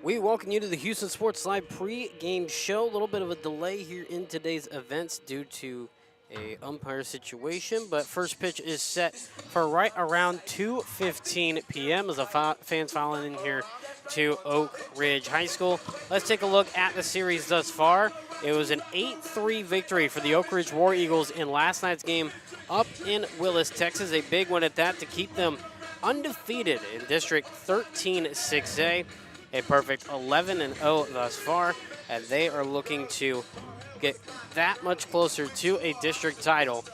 We welcome you to the Houston Sports Live pre-game show. A little bit of a delay here in today's events due to a umpire situation, but first pitch is set for right around 2:15 p.m. as the fans filing in here to Oak Ridge High School. Let's take a look at the series thus far. It was an 8-3 victory for the Oak Ridge War Eagles in last night's game up in Willis, Texas. A big one at that to keep them undefeated in District 13-6A. A perfect 11-0 thus far, and they are looking to get that much closer to a district title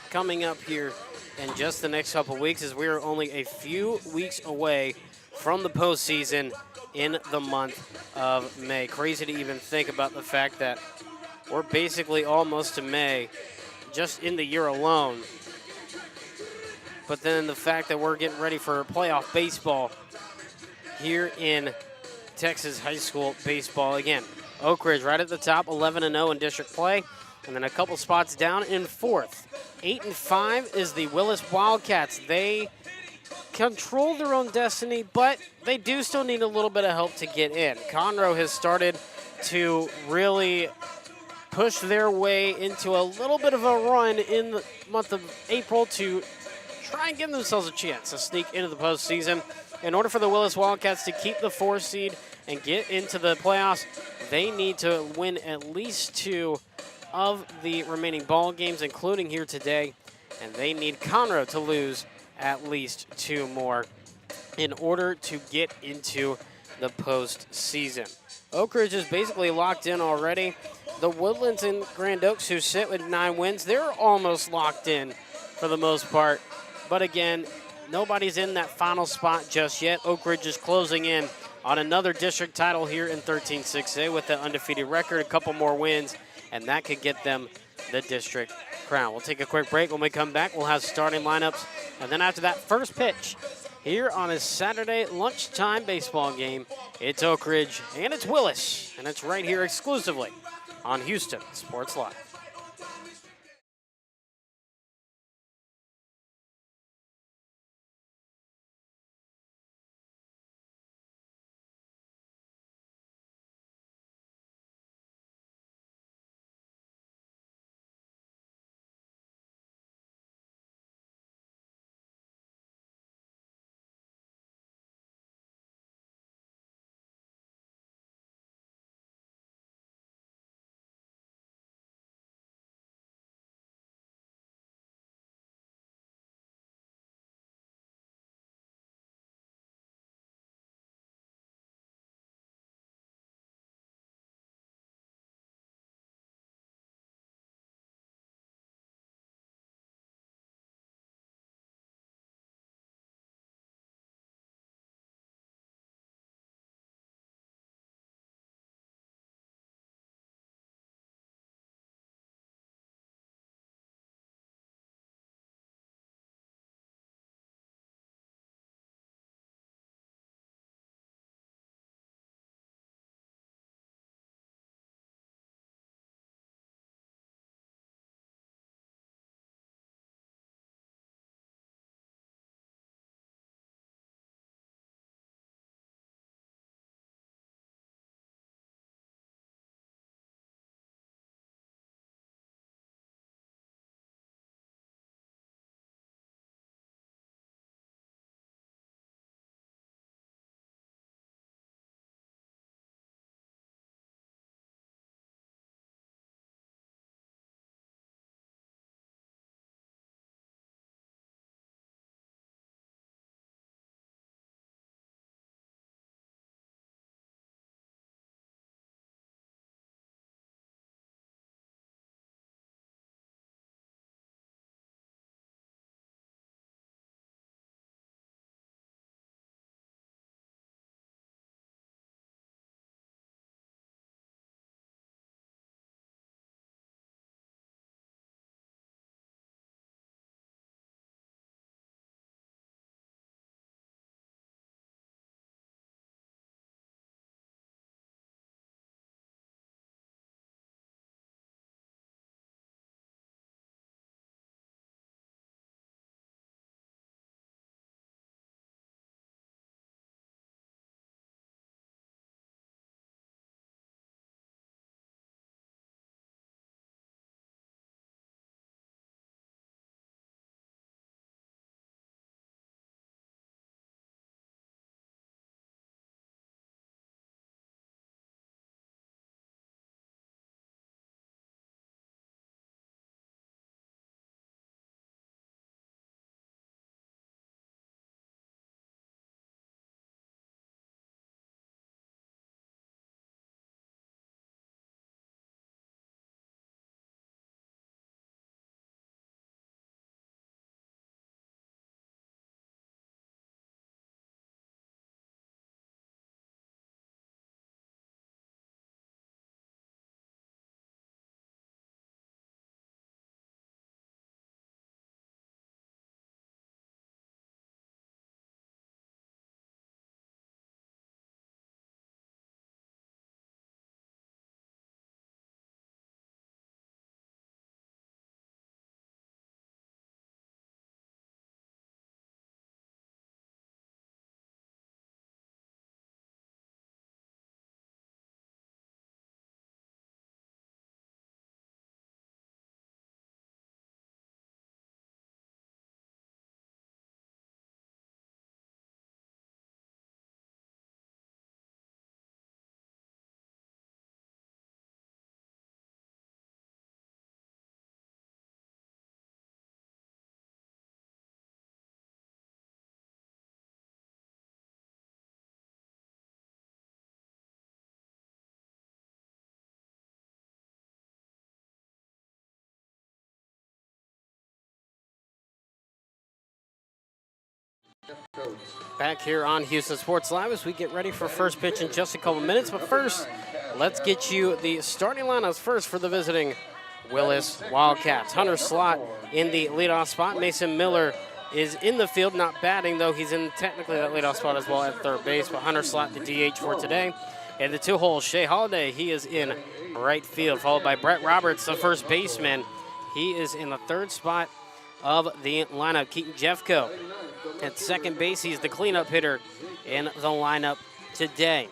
coming up here in just the next couple weeks, as we are only a few weeks away from the postseason in the month of May. Crazy to even think about the fact that we're basically almost to May just in the year alone. But then the fact that we're getting ready for playoff baseball here in Texas high school baseball. Again, Oak Ridge right at the top, 11-0 in district play, and then a couple spots down in fourth. 8-5 is the Willis Wildkats. They control their own destiny, but they do still need a little bit of help to get in. Conroe has started to really push their way into a little bit of a run in the month of April to try and give themselves a chance to sneak into the postseason. In order for the Willis Wildkats to keep the 4 seed and get into the playoffs, they need to win at least 2 of the remaining ball games, including here today, and they need Conroe to lose at least 2 more in order to get into the postseason. Oak Ridge is basically locked in already. The Woodlands and Grand Oaks, who sit with 9 wins, they're almost locked in for the most part. But again, nobody's in that final spot just yet. Oak Ridge is closing in on another district title here in 13-6A with an undefeated record, a couple more wins, and that could get them the district crown. We'll take a quick break. When we come back, we'll have starting lineups. And then after that first pitch here on a Saturday lunchtime baseball game, it's Oak Ridge and it's Willis, and it's right here exclusively on Houston Sports Live. Back here on Houston Sports Live as we get ready for first pitch in just a couple minutes. But first, let's get you the starting lineups first for the visiting Willis Wildkats. Hunter Slott in the leadoff spot. Mason Miller is in the field, not batting, though he's in technically that leadoff spot as well at third base. But Hunter Slott, the DH for today. And the 2-hole, Shea Holiday, he is in right field, followed by Brett Roberts, the first baseman. He is in the third spot of the lineup. Keaton Jeffco at second base. He's the cleanup hitter in the lineup today.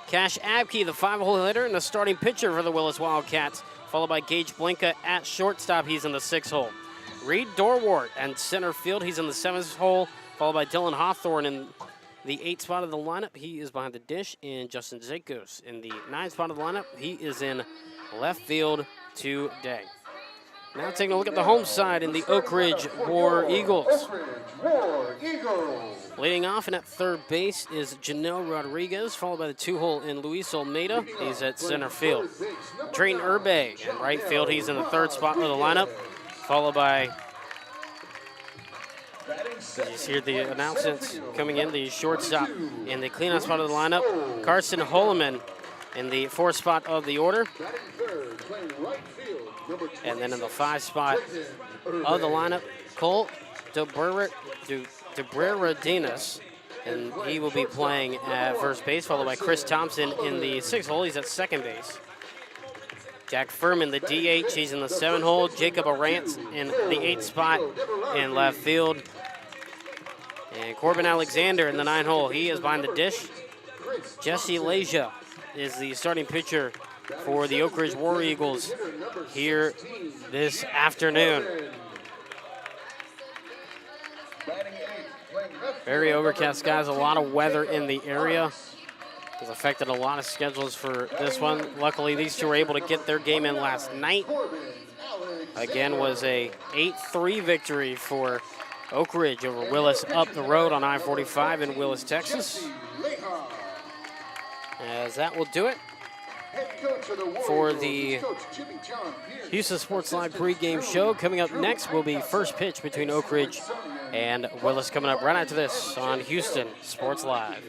Cash Abke, the 5-hole hitter and the starting pitcher for the Willis Wildcats, followed by Gage Blinka at shortstop. He's in the 6-hole. Reed Dorwart and center field. He's in the 7th hole, followed by Dylan Hawthorne in the 8th spot of the lineup. He is behind the dish. And Justin Zakos in the 9th spot of the lineup. He is in left field today. Now taking a look at the home side in the Oak Ridge War Eagles. Leading off and at third base is Janelle Rodriguez, followed by the 2-hole in Luis Almeida. He's at center field. Drayton Urbe in right field. He's in the 3rd spot of the lineup, followed by, you hear the announcements coming in, the shortstop in the cleanup spot of the lineup, Carson Holloman in the 4th spot of the order. And then in the 5 spot of the lineup, Cole Debrera-Dinas, and he will be playing at first base, followed by Chris Thompson in the 6th hole. He's at second base. Jack Furman, the DH, he's in the 7th hole. Jacob Arantz in the 8th spot in left field. And Corbin Alexander in the 9th hole. He is behind the dish. Jesse Leja is the starting pitcher for the Oak Ridge War Eagles here this afternoon. Very overcast skies, a lot of weather in the area. Has affected a lot of schedules for this one. Luckily, these two were able to get their game in last night. Again, was a 8-3 victory for Oak Ridge over Willis up the road on I-45 in Willis, Texas. As that will do it for the Houston Sports Live pregame show. Coming up next will be first pitch between Oak Ridge and Willis coming up right after this on Houston Sports Live.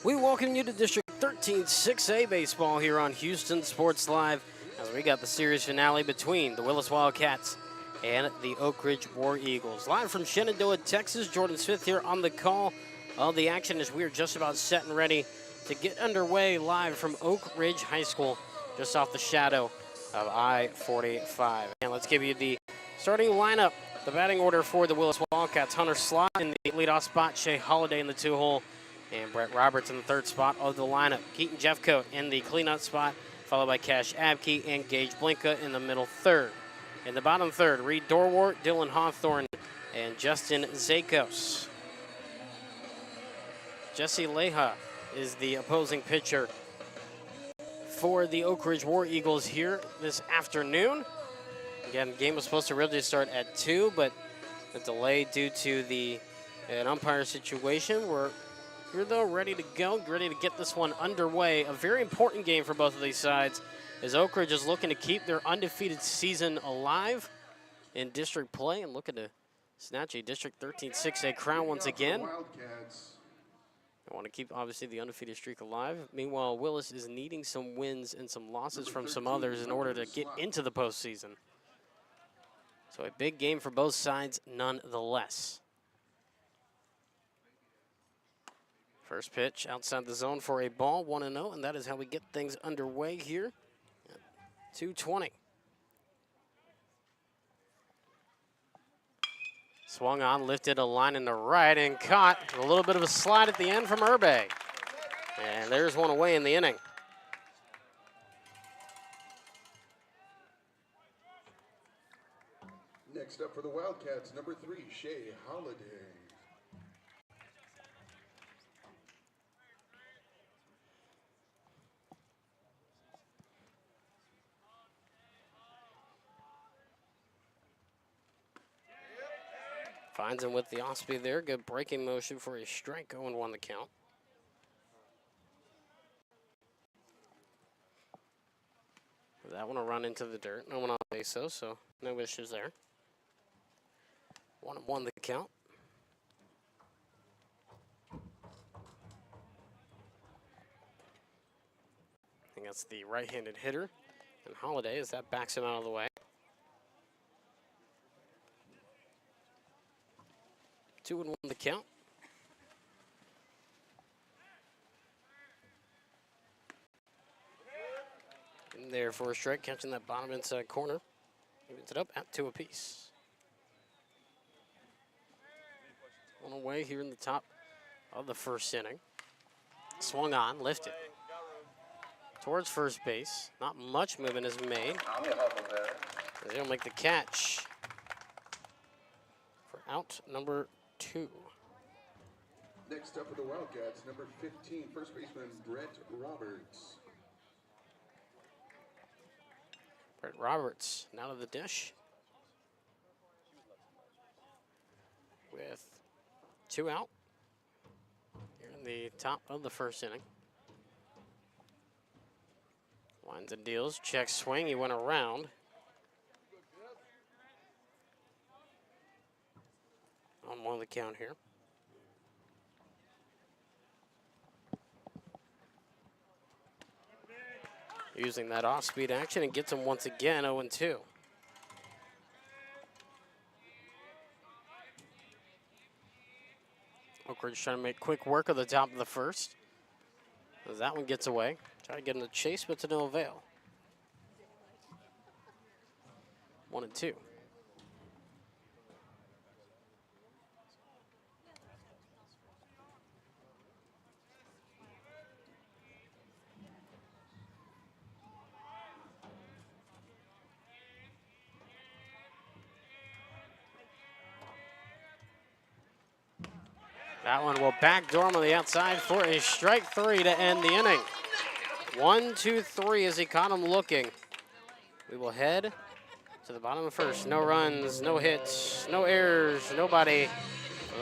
We welcome you to District 13 6A baseball here on Houston Sports Live as we got the series finale between the Willis Wildkats and the Oak Ridge War Eagles. Live from Shenandoah, Texas, Jordan Smith here on the call of the action as we are just about set and ready to get underway live from Oak Ridge High School, just off the shadow of I-45. And let's give you the starting lineup, the batting order for the Willis Wildkats. Hunter Slott in the leadoff spot, Shea Holiday in the 2-hole, and Brett Roberts in the third spot of the lineup. Keaton Jeffcoat in the cleanup spot, followed by Cash Abke and Gage Blinka in the middle third. In the bottom third, Reed Dorwart, Dylan Hawthorne, and Justin Zakos. Jesse Leha is the opposing pitcher for the Oak Ridge War Eagles here this afternoon. Again, the game was supposed to really start at 2, but a delay due to an umpire situation. We're here, though, ready to go, ready to get this one underway. A very important game for both of these sides as Oak Ridge is looking to keep their undefeated season alive in district play and looking to snatch a District 13 6A crown once again. I want to keep, obviously, the undefeated streak alive. Meanwhile, Willis is needing some wins and some losses from some others in order to get into the postseason. So a big game for both sides nonetheless. First pitch outside the zone for a ball, 1-0, and that is how we get things underway here at 2:20. Swung on, lifted a line in the right, and caught a little bit of a slide at the end from Urbe. And there's one away in the inning. Next up for the Wildcats, number 3, Shea Holiday. Finds him with the off-speed there. Good breaking motion for a strike. 0-1 the count. That one will run into the dirt. No one on base, though, so no issues there. 1-1 the count. I think that's the right-handed hitter. And Holiday, as that backs him out of the way. 2-1 the count. In there for a strike, catching that bottom inside corner. Evens it up at 2 apiece. On away here in the top of the first inning. Swung on, lifted towards first base. Not much movement is made. They'll make the catch for out number 2. Next up for the Wildcats, number 15, first baseman Brett Roberts. Brett Roberts now to the dish with 2 out here in the top of the first inning. Winds and deals, check swing, he went around. On 1 the count here. Using that off-speed action and gets him once again 0-2. Oak Ridge trying to make quick work of the top of the first. As that one gets away. Try to get him to chase, but to no avail. 1-2. That one will backdoor him on the outside for a strike 3 to end the inning. 1-2-3 as he caught him looking. We will head to the bottom of the first. No runs, no hits, no errors, nobody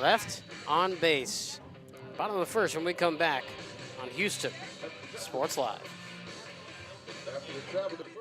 left on base. Bottom of the first when we come back on Houston Sports Live. After the top of the first.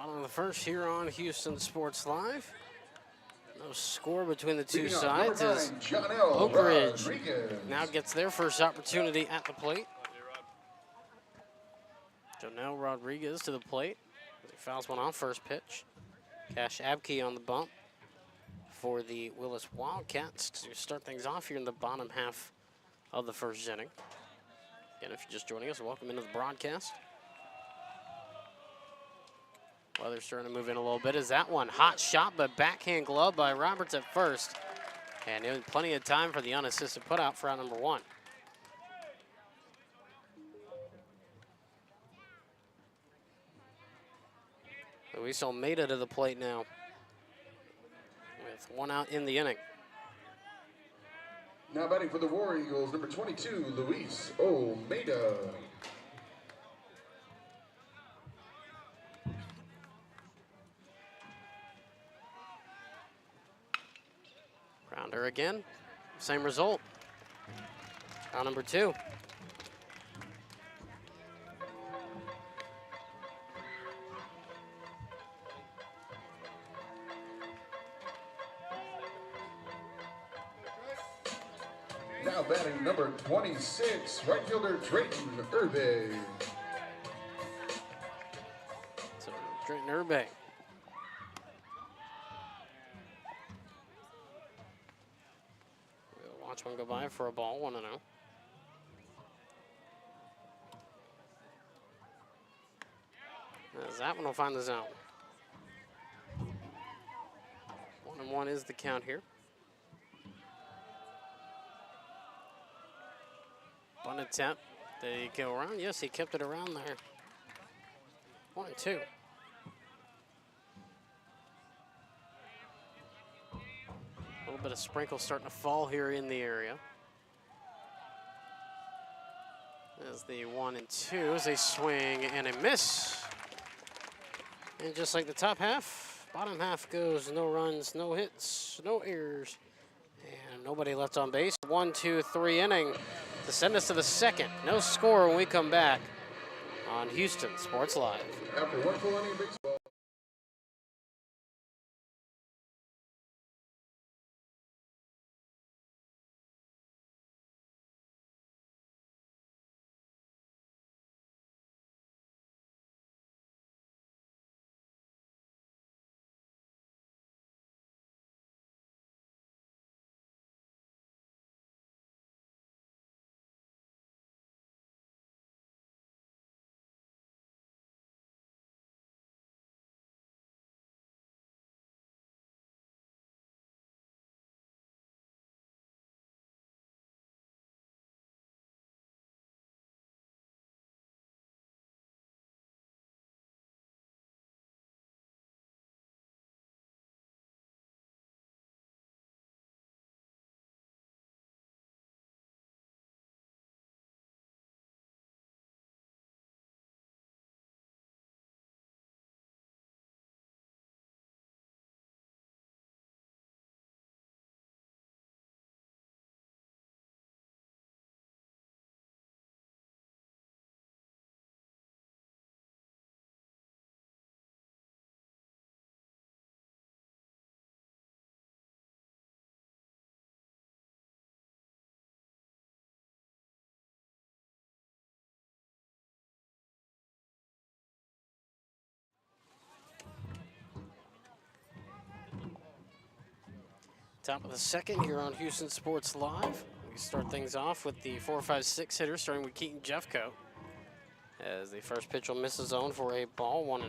Bottom of the first here on Houston Sports Live. No score between the two Leading off, sides number as 9, Jonell Oak Ridge Rodriguez. now gets their first opportunity at the plate. Jonell Rodriguez to the plate. He fouls one off first pitch. Cash Abke on the bump for the Willis Wildkats to start things off here in the bottom half of the first inning. Again, if you're just joining us, welcome into the broadcast. Weather's starting to move in a little bit. Is that one hot shot, but backhand glove by Roberts at first. And it was plenty of time for the unassisted putout for out number 1. Luis Almeida to the plate now with 1 out in the inning. Now batting for the War Eagles, number 22, Luis Almeida. Grounder again, same result. Out number 2. Now batting number 26, right fielder Drayton Irbe. So Drayton Irbe. We'll watch one go by for a ball, 1-0. As that one will find the zone. 1-1 is the count here. One attempt. Did he go around? Yes, he kept it around there. 1-2. A little bit of sprinkle starting to fall here in the area. As the 1-2 is a swing and a miss. And just like the top half, bottom half goes no runs, no hits, no errors, and nobody left on base. 1, 2, 3 inning to send us to the second. No score when we come back on Houston Sports Live. After 1 full inning of baseball. Top of the second here on Houston Sports Live. We start things off with the 4, 5, 6 hitters, starting with Keaton Jeffcoat. As the first pitch will miss the zone for a ball, 1-0.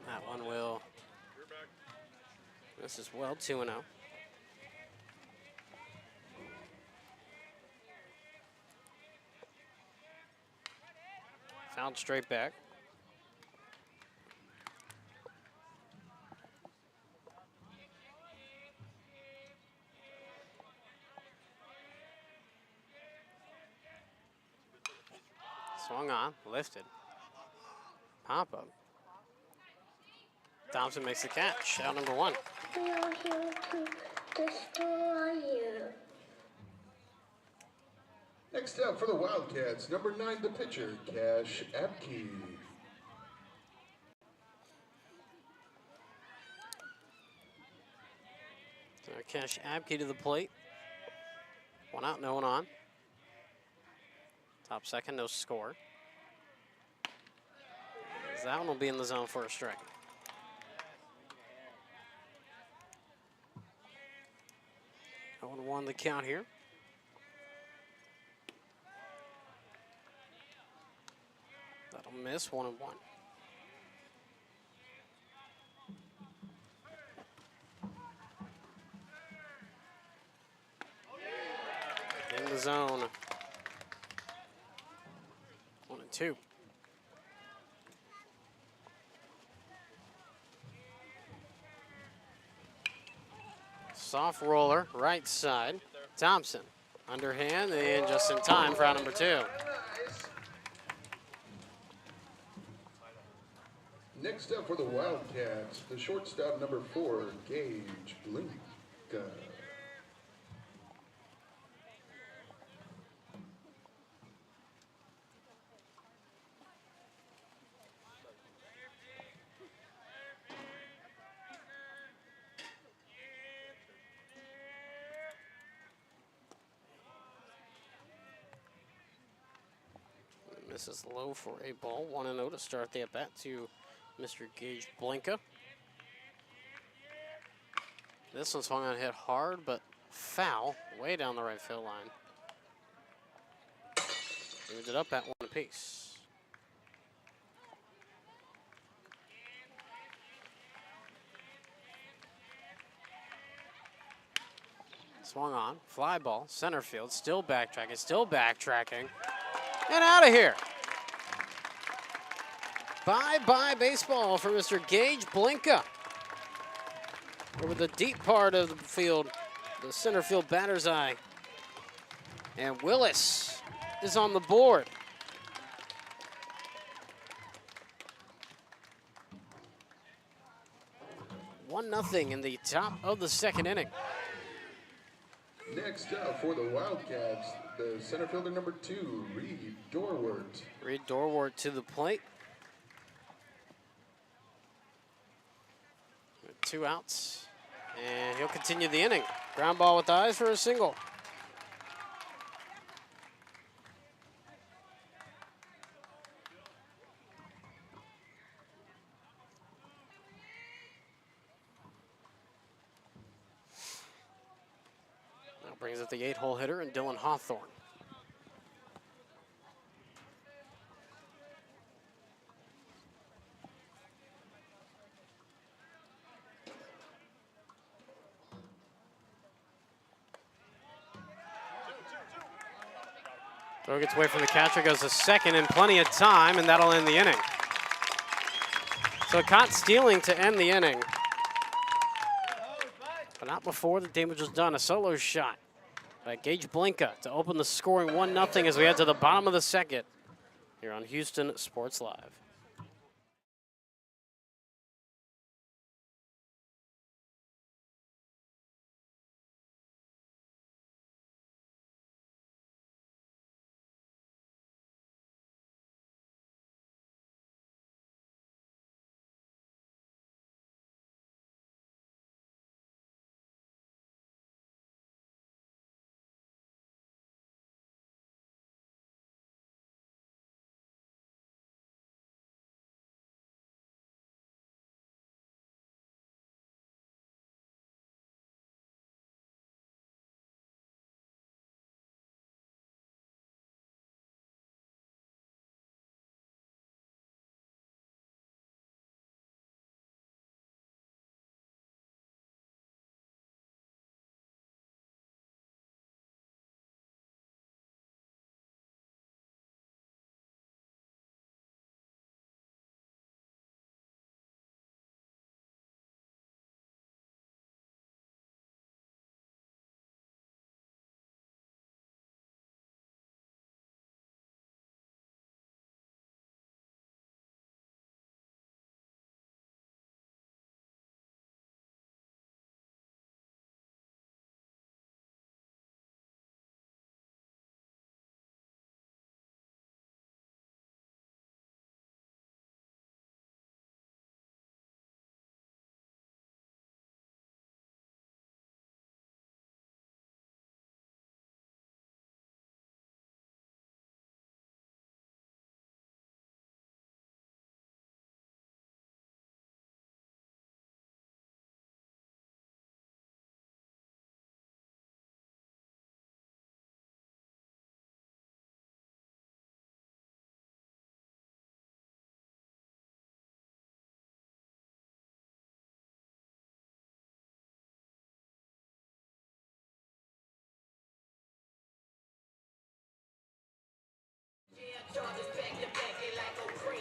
That one will miss as well, 2-0. Fouled straight back. Swung on, lifted. Pop up. Thompson makes the catch. Out number 1. We are here to destroy you. Next up for the Wildcats, number 9, the pitcher, txhsbsb. So txhsbsb to the plate. 1 out, no one on. Top second, no score. That one will be in the zone for a strike. No 1-1 the count here. That'll miss, 1-1. In the zone. 1-2. Soft roller, right side. Thompson, underhand, and just in time for out number 2. Next up for the Wildcats, the shortstop, number 4, txhsbsb. Misses low for a ball. 1-0 to start the at-bat to Mr. Gage Blinka. This one swung on hit hard, but foul way down the right field line. Moved it up at 1 apiece. Swung on, fly ball, center field, still backtracking, and out of here. Bye-bye baseball for Mr. Gage Blinka. Over the deep part of the field, the center field batter's eye. And Willis is on the board. One nothing in the top of the second inning. Next up for the Wildcats, the center fielder, number 2, Reed Dorwart. Reed Dorwart to the plate. With 2 outs, and he'll continue the inning. Ground ball with the eyes for a single. Now brings up the 8-hole hitter and Dylan Hawthorne. Throw gets away from the catcher, goes to second in plenty of time, and that'll end the inning. So caught stealing to end the inning. But not before the damage was done. A solo shot by Gage Blinka to open the scoring 1-0 as we head to the bottom of the second here on Houston Sports Live.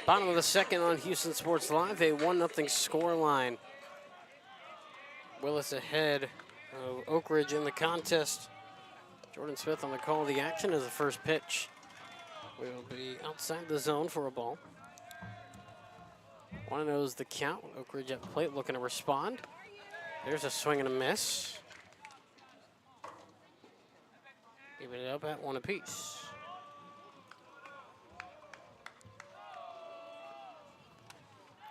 Bottom of the second on Houston Sports Live, a 1-0 score line. Willis ahead of Oak Ridge in the contest. Jordan Smith on the call of the action as the first pitch will be outside the zone for a ball. 1-0 is the count. Oak Ridge at the plate looking to respond. There's a swing and a miss. Even it up at 1 apiece.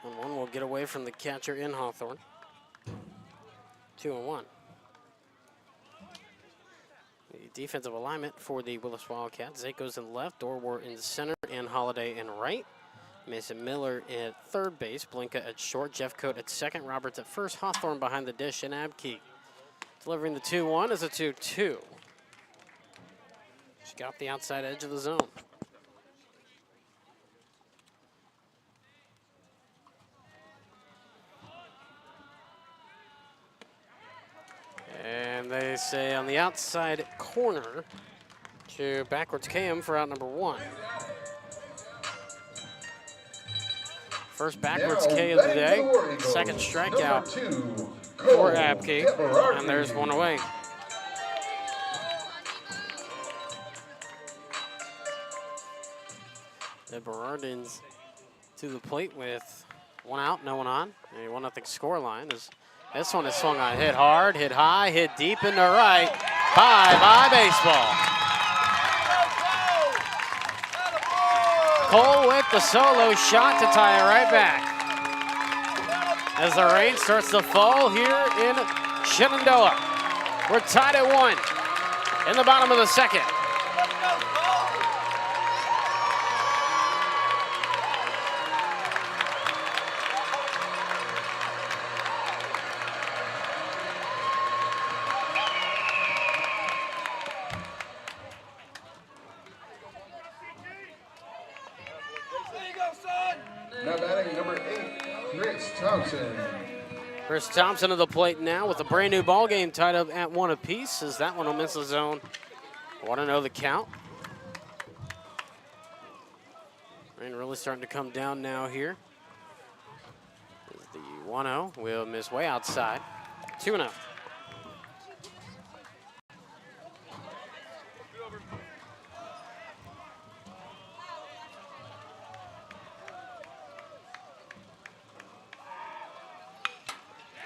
And 1 will get away from the catcher in Hawthorne. 2-1. The defensive alignment for the Willis Wildcats. Zako's in left, Dorwart in center, and Holiday in right. Mason Miller at third base, Blinka at short, Jeff Coate at second, Roberts at first, Hawthorne behind the dish, and Abke delivering the 2-1 as a 2-2. She got the outside edge of the zone. And they say on the outside corner to backwards Cam for out number 1. First backwards K of the day, second strikeout for Abke, and there's 1 away. The Berardins to the plate with 1 out, no one on. A 1-0 score line. This one is swung on, hit hard, hit high, hit deep into right. Bye baseball. Cole with the solo shot to tie it right back. As the rain starts to fall here in Shenandoah. We're tied at 1 in the bottom of the second. Now batting number 8, Chris Thompson. Chris Thompson to the plate now with a brand new ball game tied up at 1 apiece as that one will miss the zone. 1-0 the count. Rain really starting to come down now here. As the 1-0 will miss way outside. 2-0.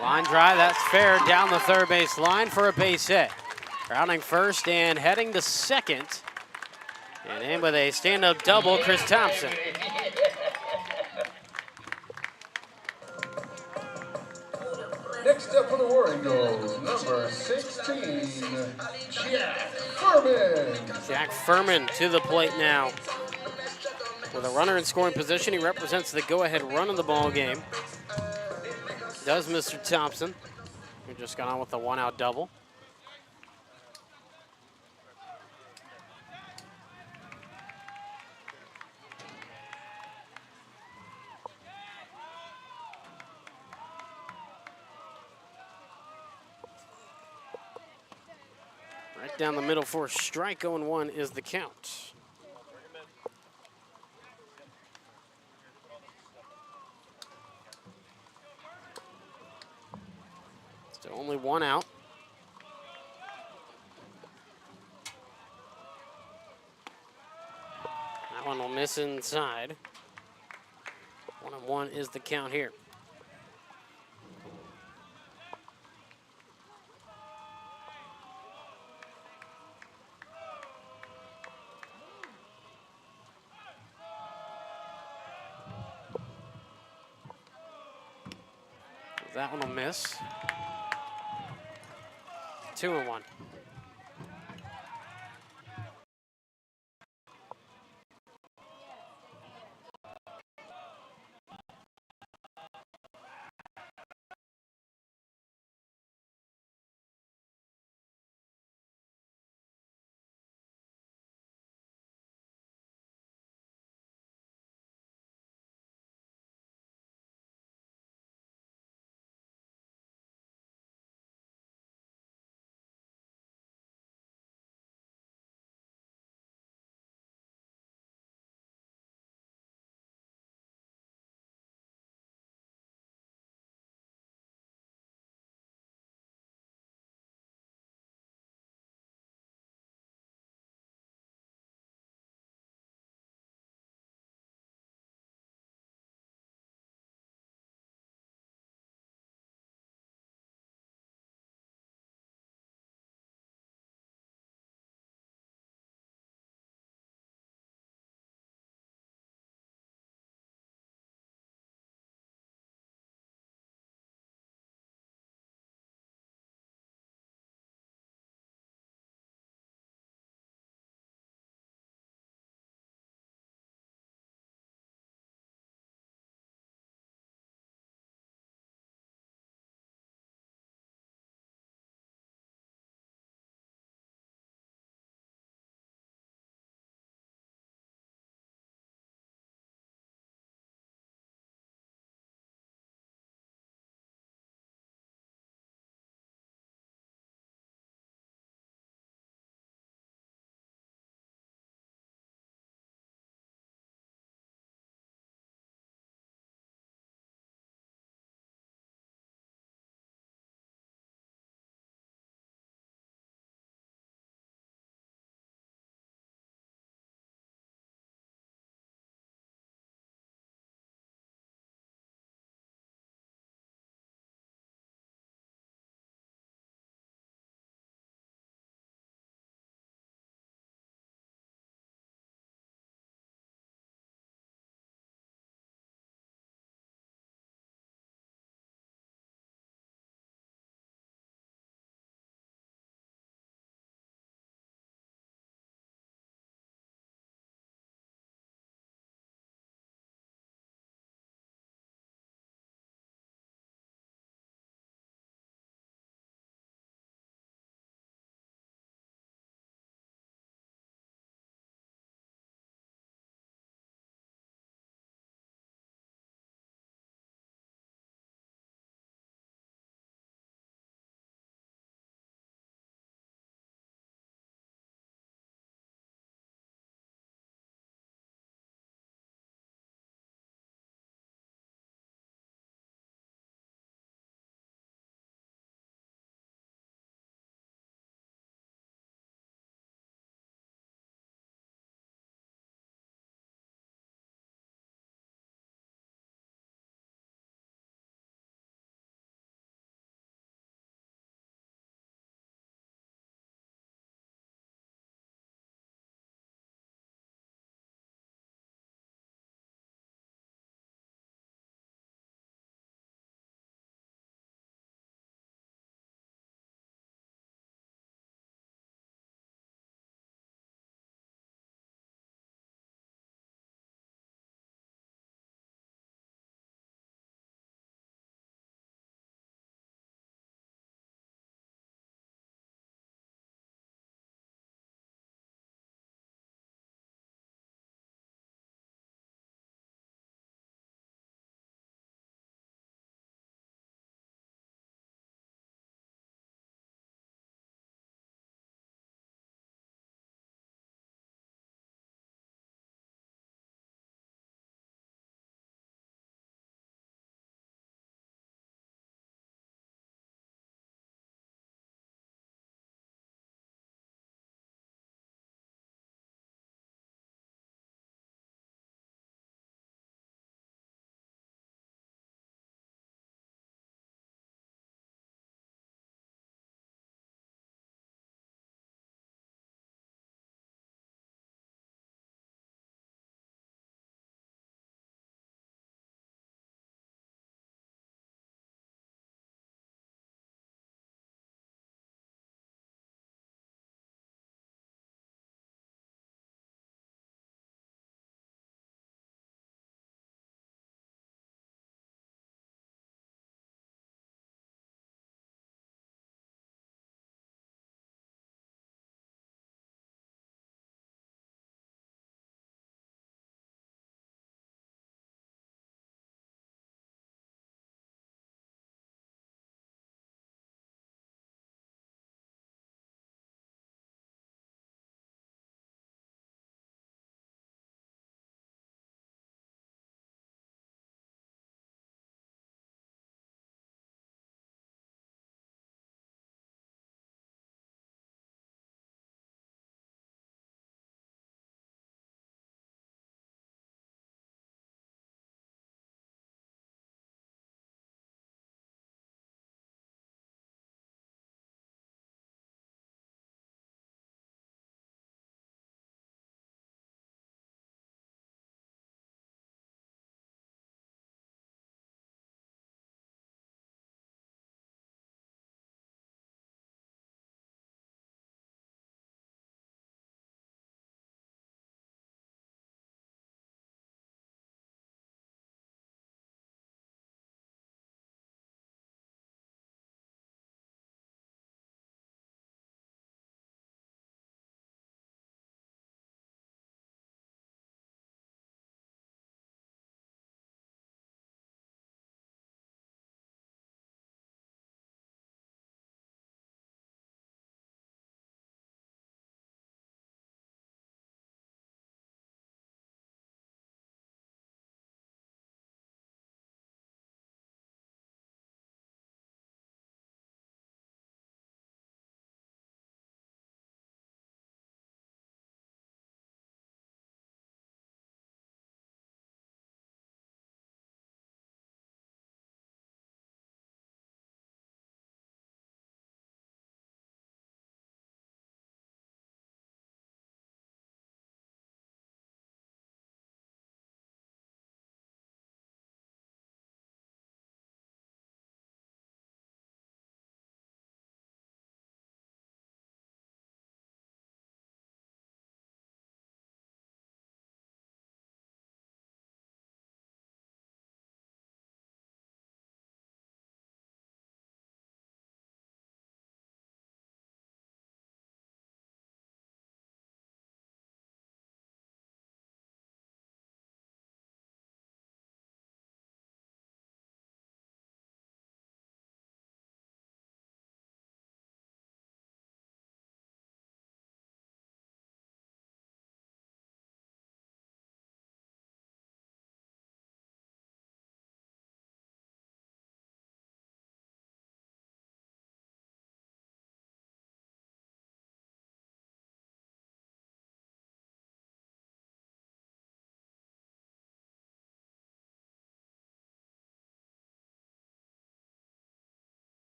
Line drive, that's fair, down the third base line for a base hit. Rounding first and heading to second. And in with a stand-up double, Chris Thompson. Next up for the War Eagles, number 16, Jack Furman. Jack Furman to the plate now. With a runner in scoring position, he represents the go-ahead run of the ball game. Does Mr. Thompson, who just got on with a 1-out double. Right down the middle for a strike, 0-1 is the count. Still only 1 out. That one will miss inside. 1-1 is the count here. That one will miss. 2-1.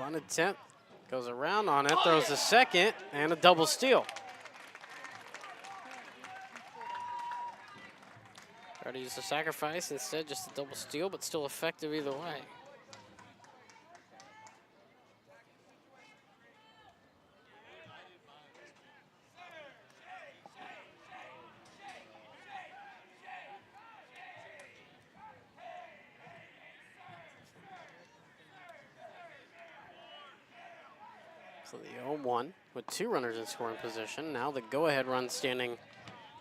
Bunt attempt. Goes around on it, throws the second, and a double steal. Tried to use the sacrifice, instead just a double steal, but still effective either way. So the 0-1 with 2 runners in scoring position. Now the go-ahead run standing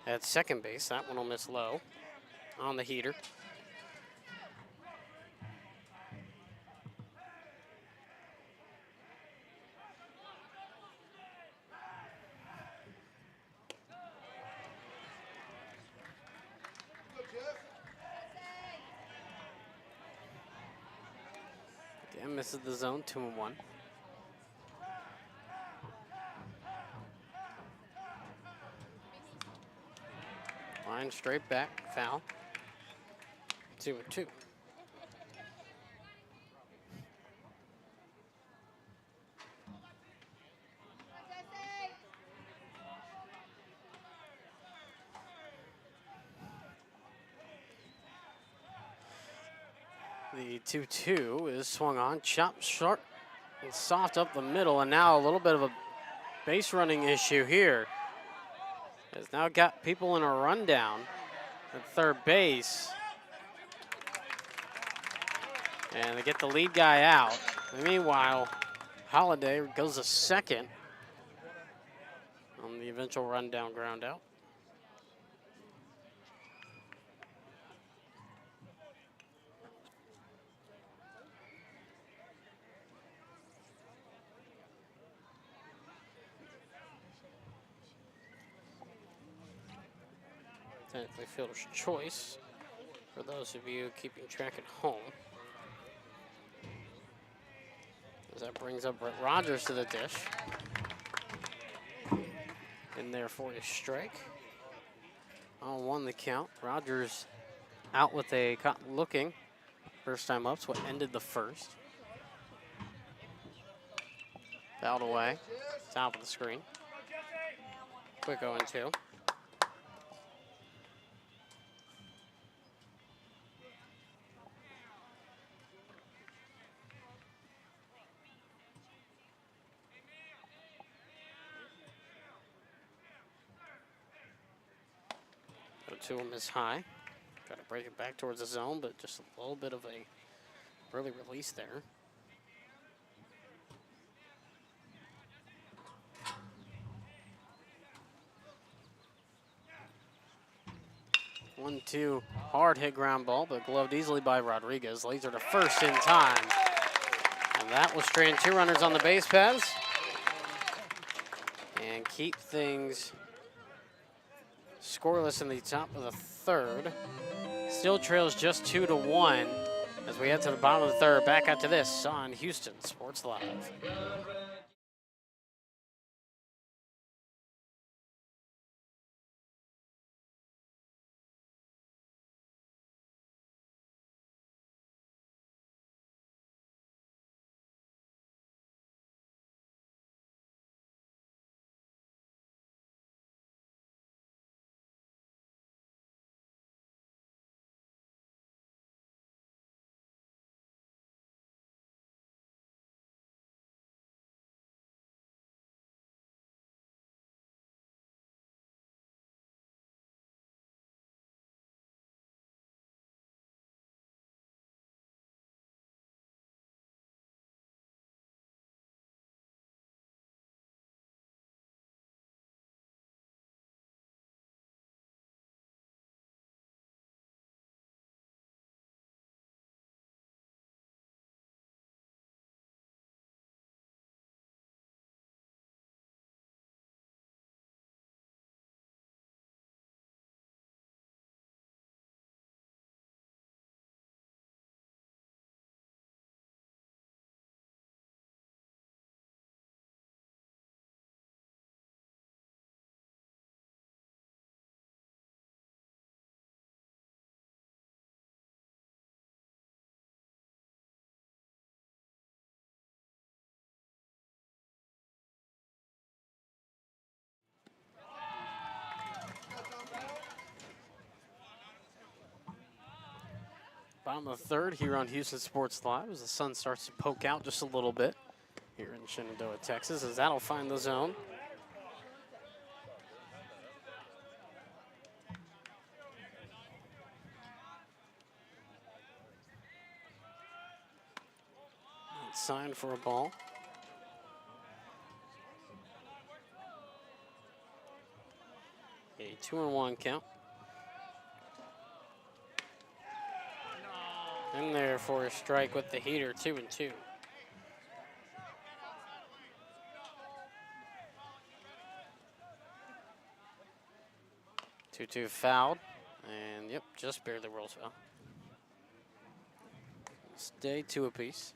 at second base. That one will miss low on the heater. Again, misses the zone, 2-1. Line straight back, foul. 2-2. The 2-2 is swung on, chopped short and soft up the middle, and now a little bit of a base running issue here. Has now got people in a rundown at third base. And they get the lead guy out. And meanwhile, Holiday goes to second on the eventual rundown ground out. Technically fielder's choice for those of you keeping track at home. As that brings up Brett Rogers to the dish. In there for a strike. On 1 the count. Rogers out with a looking. First time up's what ended the first. Fouled away. Top of the screen. Quick 0-2. To him is high. Try to break it back towards the zone, but just a little bit of a early release there. 1-2, hard hit ground ball, but gloved easily by Rodriguez. Laser to first in time. And that will strand 2 runners on the base paths and keep things scoreless in the top of the third. Still trails just 2-1 as we head to the bottom of the third. Back out to this on Houston Sports Live. Bottom of the third here on Houston Sports Live as the sun starts to poke out just a little bit here in Shenandoah, Texas, as that'll find the zone. Signed for a ball. A 2-1 count. In there for a strike with the heater, 2-2. 2-2 fouled, and yep, just barely rolls foul. Stay 2 apiece.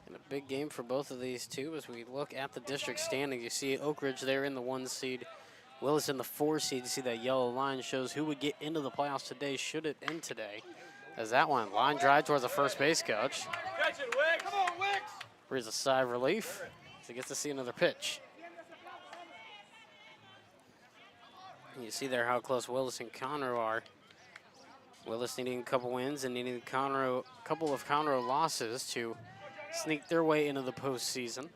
And a big game for both of these two as we look at the district standing. You see Oak Ridge there in the 1 seed, Willis in the 4 seed. You see that yellow line shows who would get into the playoffs today should it end today. As that one, line drive towards the first base coach. Catch it, Wicks. Come on, Wicks. Breathes a sigh of relief as he gets to see another pitch. And you see there how close Willis and Conroe are. Willis needing a couple wins and needing a couple of Conroe losses to sneak their way into the postseason.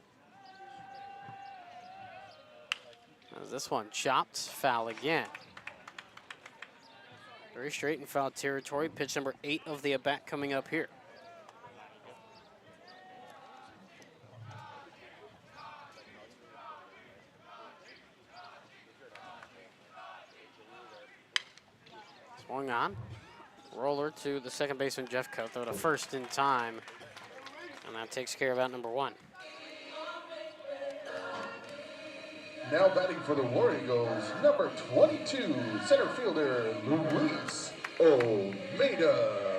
As this one chopped, foul again. Very straight in foul territory. Pitch number 8 of the at-bat coming up here. Swung on. Roller to the second baseman, Jeffcoat, throw to first in time. And that takes care of out number 1. Now batting for the War Eagles, number 22, center fielder Luis Almeida.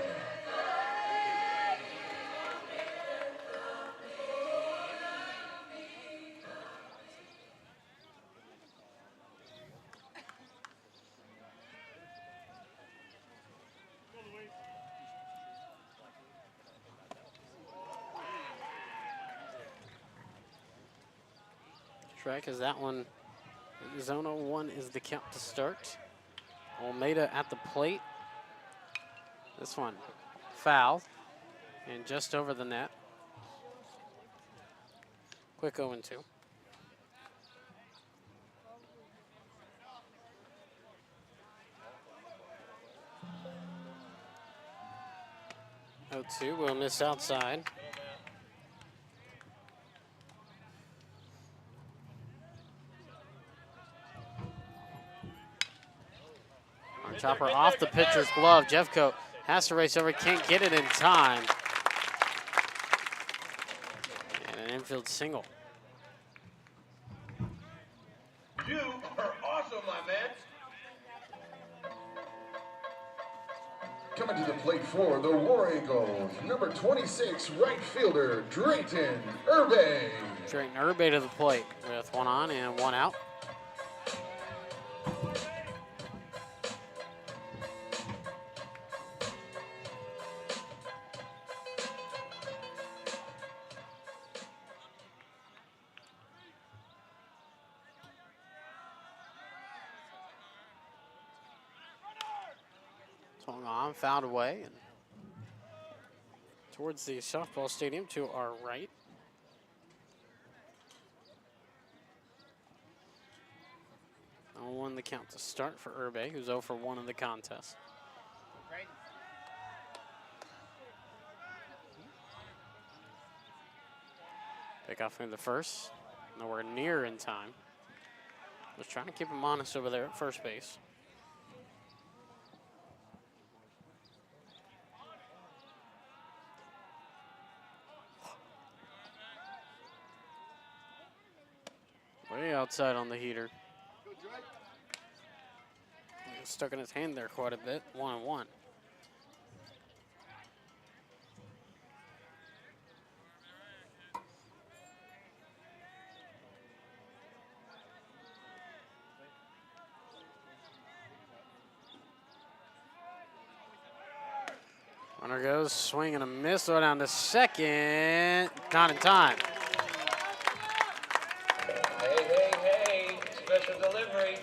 Strike as that one, zone 1 is the count to start. Almeida at the plate. This one foul and just over the net. Quick 0-2. 0-2 will miss outside. Chopper off the pitcher's glove. Jeffcoat has to race over, can't get it in time. And an infield single. You are awesome, my man. Coming to the plate for the War Eagles, number 26, right fielder Drayton Irbe. Drayton Irbe to the plate with 1 on and 1 out. Swung on, fouled away, and towards the softball stadium to our right. Won the count to start for Irbe, who's 0 for 1 in the contest. Pick off in the first, nowhere near in time. Was trying to keep him honest over there at first base. Way outside on the heater. Stuck in his hand there quite a bit. 1-1. Runner goes, swing and a miss. Throw down to second. Not in time. Hey, special delivery.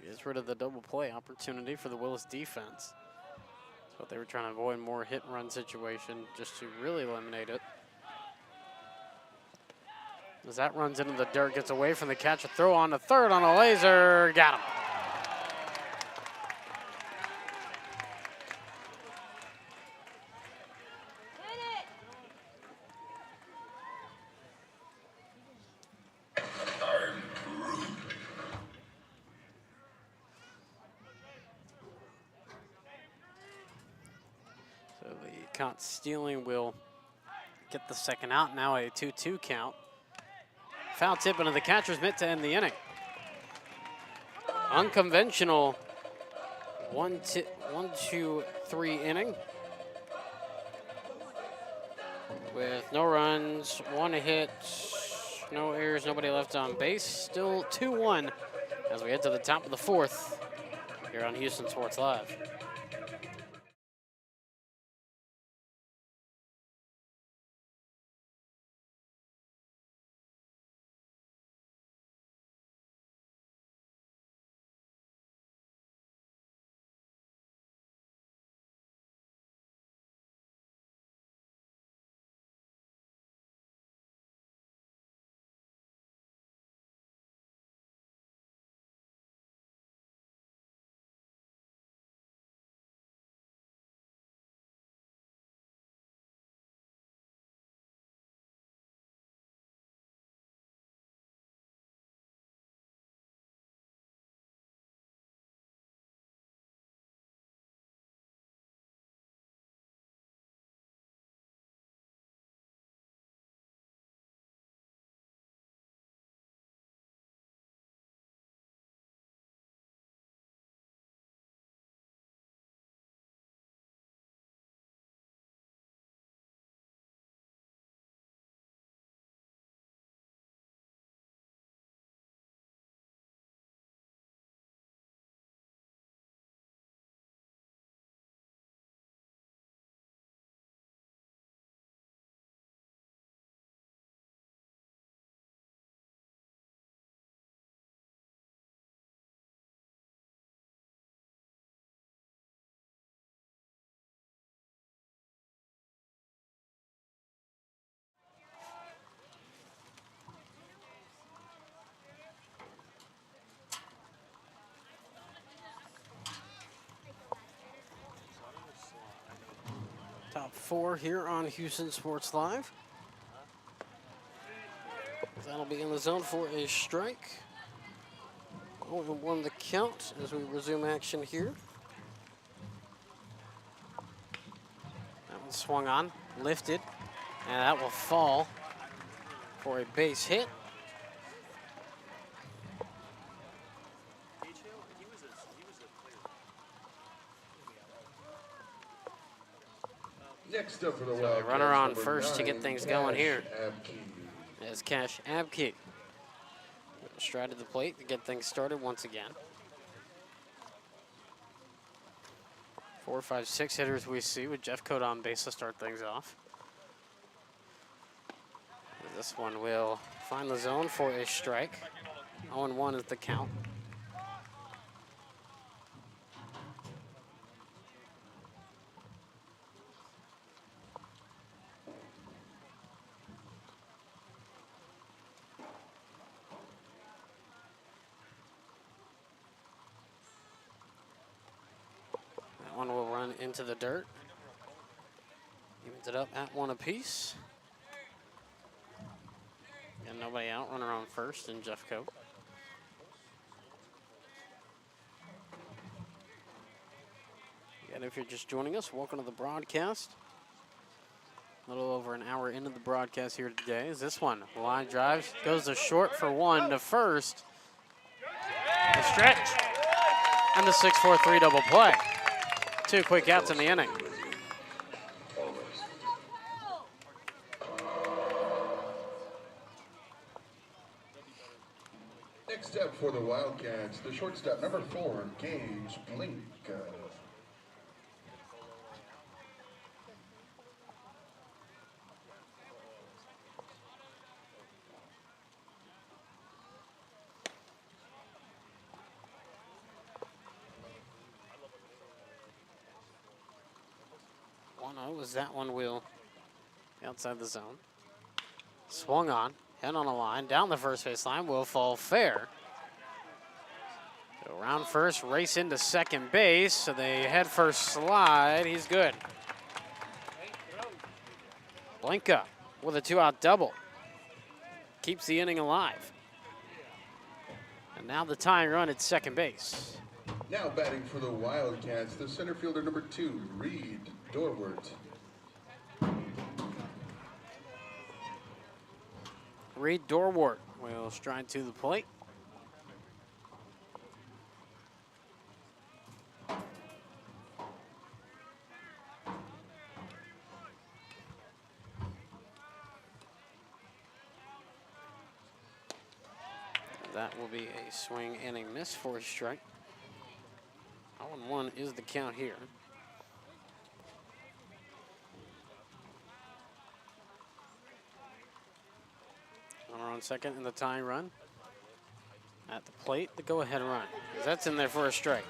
Gets rid of the double play opportunity for the Willis defense. That's what they were trying to avoid, more hit and run situation just to really eliminate it. As that runs into the dirt, gets away from the catch, a throw on the third on a laser, got him. So the caught stealing will get the second out, now a 2-2 count. Foul tip into the catcher's mitt to end the inning. Unconventional 1-2-3 inning with no runs, one hit, no errors, nobody left on base. Still 2-1 as we head to the top of the fourth here on Houston Sports Live. Top four here on Houston Sports Live. That'll be in the zone for a strike. 0-1 the count as we resume action here. That one swung on, lifted, and that will fall for a base hit. Next up for the So Wildcats, runner on number first to 9, get things going here. Abkey. As Cash Abkey stride to the plate to get things started once again. 4, 5, 6 hitters we see with Jeff Cote on base to start things off. This one will find the zone for a strike. 0-1 is the count. That one will run into the dirt. Evens it up at 1 apiece. And nobody out, runner on first, and Jeff Cote. And if you're just joining us, welcome to the broadcast. A little over an hour into the broadcast here today. Is this one? Line drives, goes to short for 1 to first. The stretch. And the 6-4-3 double play. 2 quick outs in the inning. Next up for the Wildcats, the shortstop, number 4, Gage Blink. Oh no, it was that one wheel outside the zone. Swung on, head on a line, down the first base line, will fall fair. Go around first, race into second base, so they head first slide. He's good. Blanca with a 2-out double. Keeps the inning alive. And now the tying run at second base. Now batting for the Wildcats, the center fielder number 2, Reed Dorwart. Reed Dorwart will stride to the plate. That will be a swing and a miss for a strike. 0-1 is the count here. Runner on second in the tying run. At the plate, the go-ahead run. That's in there for a strike.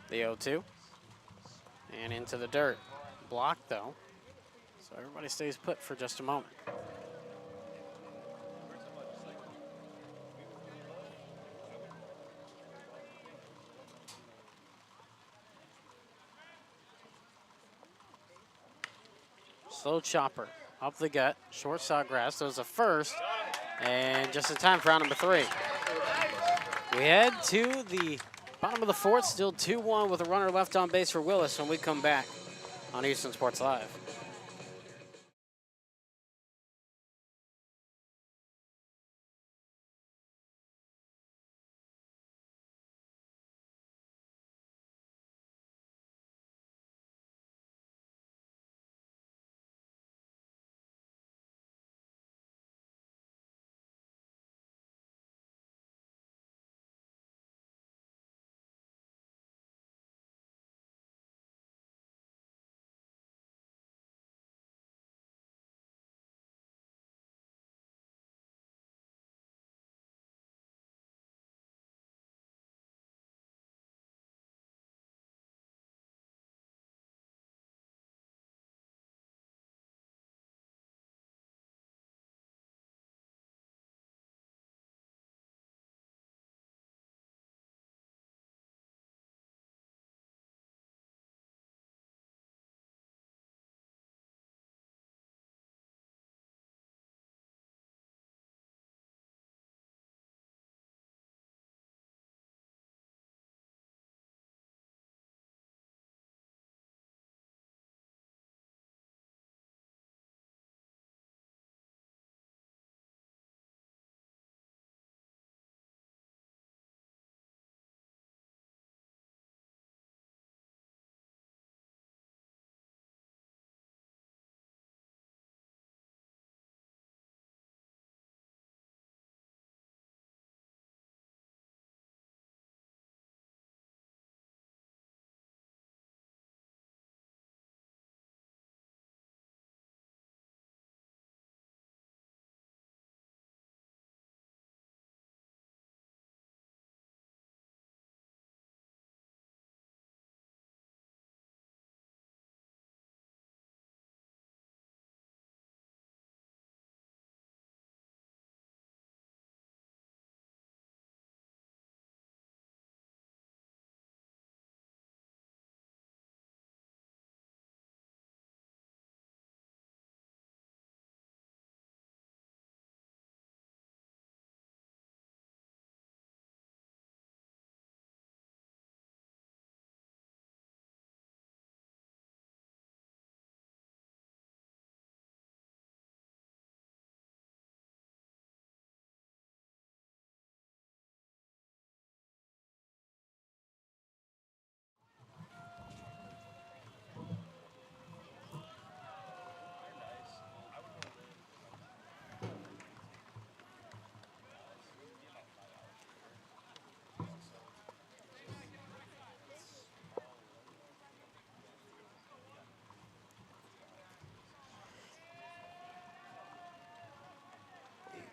The 0-2. And into the dirt. Blocked, though. So everybody stays put for just a moment. Slow chopper up the gut. Short sawgrass. Throws a first. And just in time for round number 3. We head to the bottom of the 4th. Still 2-1 with a runner left on base for Willis when we come back on Houston Sports Live.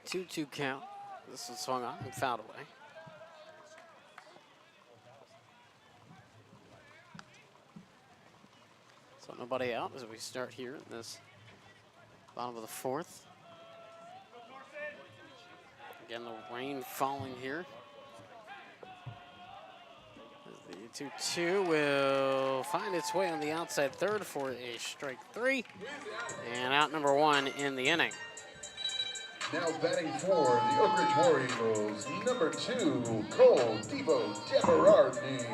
2-2 count. This is swung on and fouled away. So nobody out as we start here in this bottom of the fourth. Again, the rain falling here. The 2-2 will find its way on the outside third for a strike 3. And out number 1 in the inning. Now batting for the Oak Ridge War Eagles, number 2, Cole Devo DeBerardi.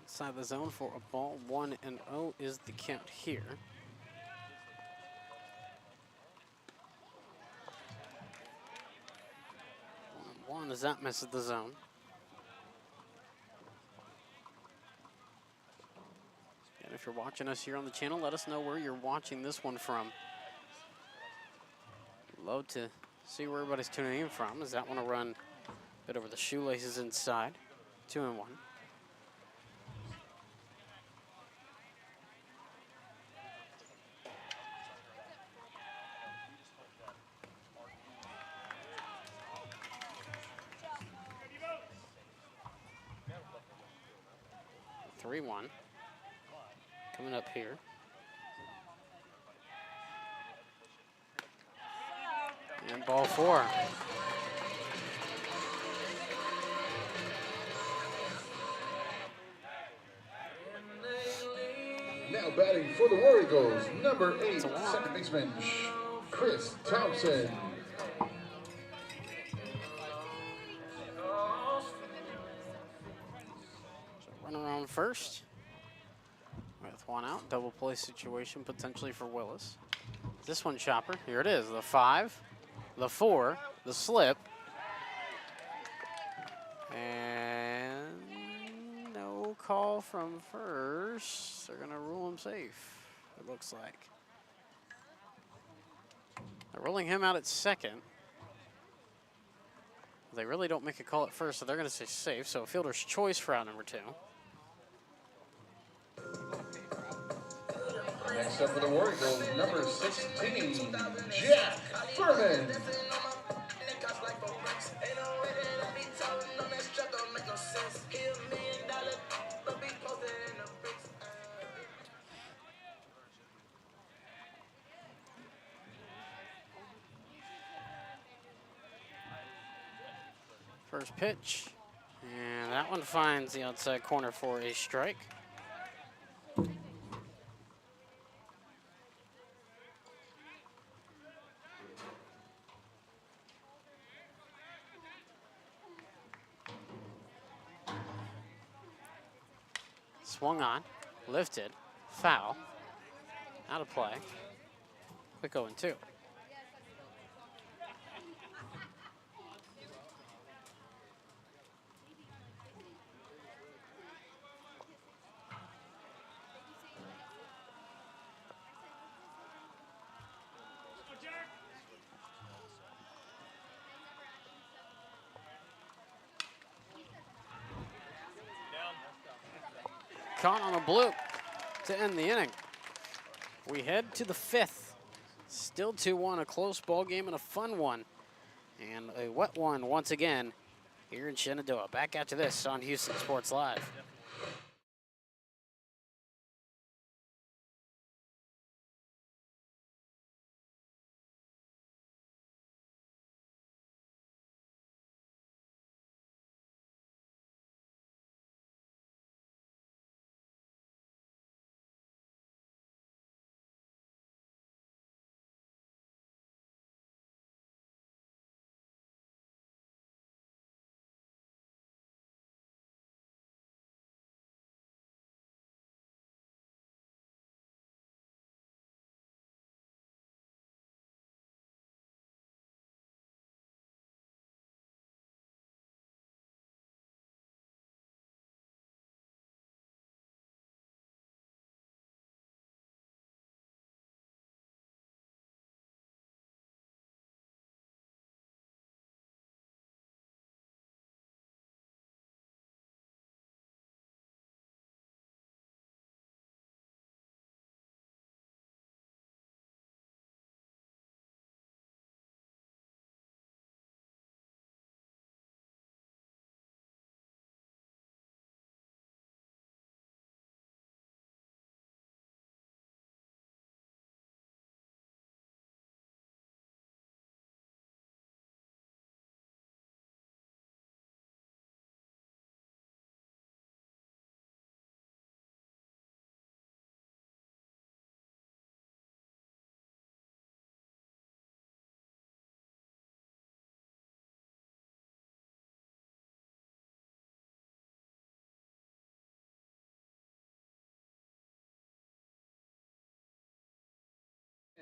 Inside the zone for a ball, 1-0 is the count here. 1 as that misses the zone. And if you're watching us here on the channel, let us know where you're watching this one from. Love to see where everybody's tuning in from. Is that one a run a bit over the shoelaces inside? 2-1. 3-1. Coming up here. And ball 4. Now batting for the War Eagles, number 8, second baseman Chris Thompson. Run around first with 1 out. Double play situation potentially for Willis. This one, chopper. Here it is. The 5, the 4, the slip. And no call from first. They're going to rule him safe, it looks like. They're ruling him out at second. They really don't make a call at first, so they're going to say safe. So fielder's choice for out number 2. Next up for the War Eagles, number 16, Jack Furman. First pitch, and that one finds the outside corner for a strike. Swung on, lifted, foul, out of play. Quick 0-2. Caught on a bloop to end the inning. We head to the 5th. Still 2-1, a close ball game and a fun one. And a wet one once again here in Shenandoah. Back after this on Houston Sports Live.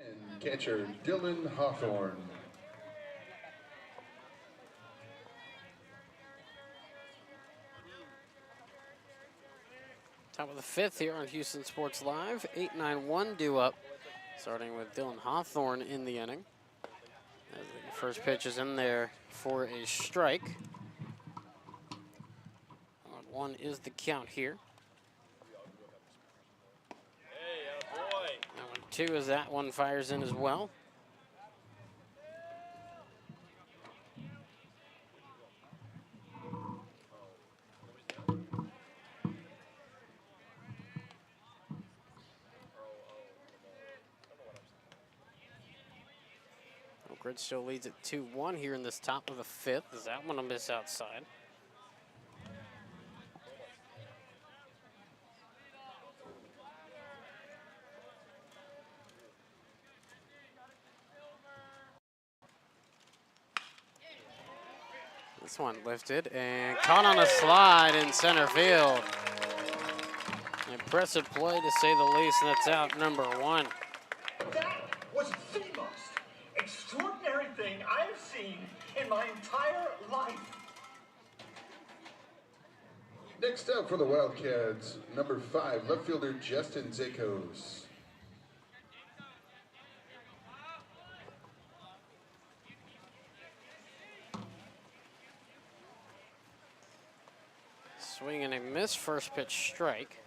And catcher Dylan Hawthorne. Top of the fifth here on Houston Sports Live. 8-9-1 due up, starting with Dylan Hawthorne in the inning. As the first pitch is in there for a strike. 1 is the count here. That 1-2 as that one fires in as well. Oak Ridge still leads at 2-1 here in this top of the fifth. Is that one a miss outside? This one lifted and caught on a slide in center field. Impressive play to say the least, and that's out number 1. That was the most extraordinary thing I've seen in my entire life. Next up for the Wildcats, number 5, left fielder Justin Zakos. Swing and a miss, first pitch strike.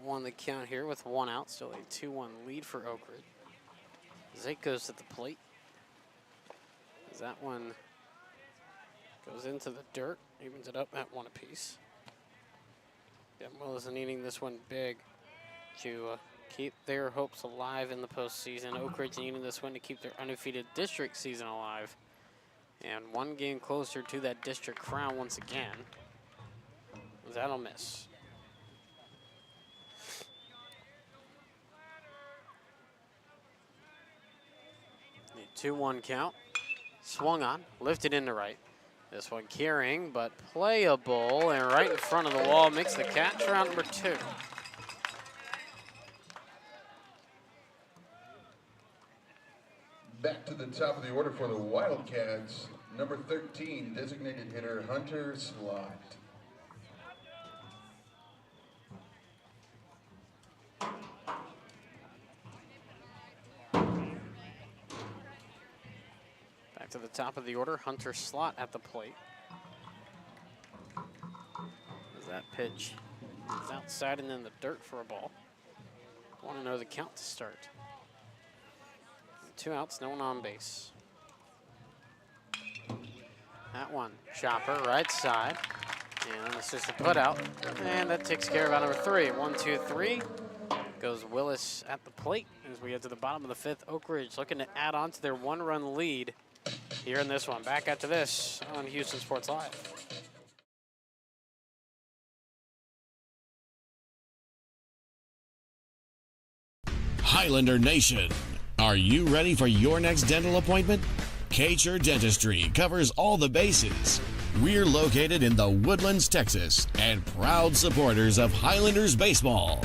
Won the count here with 1 out, still a 2-1 lead for Oak Ridge. Zakos at the plate. As that one goes into the dirt, evens it up at 1 apiece. Willis needing this one big to keep their hopes alive in the postseason. Oak Ridge needing this one to keep their undefeated district season alive. And 1 game closer to that district crown once again. That'll miss. A 2-1 count. Swung on, lifted into right. This one carrying, but playable, and right in front of the wall makes the catch for out number 2. Back to the top of the order for the Wildcats, number 13, designated hitter Hunter Slot. Back to the top of the order, Hunter Slot at the plate. As that pitch is outside and in the dirt for a ball. Want to know the count to start. 2 outs, no one on base. That one, chopper, right side. And it's just a put out. And that takes care of out number 3. 1, 2, 3. Goes Willis at the plate as we get to the bottom of the fifth. Oak Ridge looking to add on to their 1-run lead here in this one. Back after this on Houston Sports Live. Highlander Nation, are you ready for your next dental appointment? txhsbsb Dentistry covers all the bases. We're located in the Woodlands, Texas, and proud supporters of Highlanders baseball.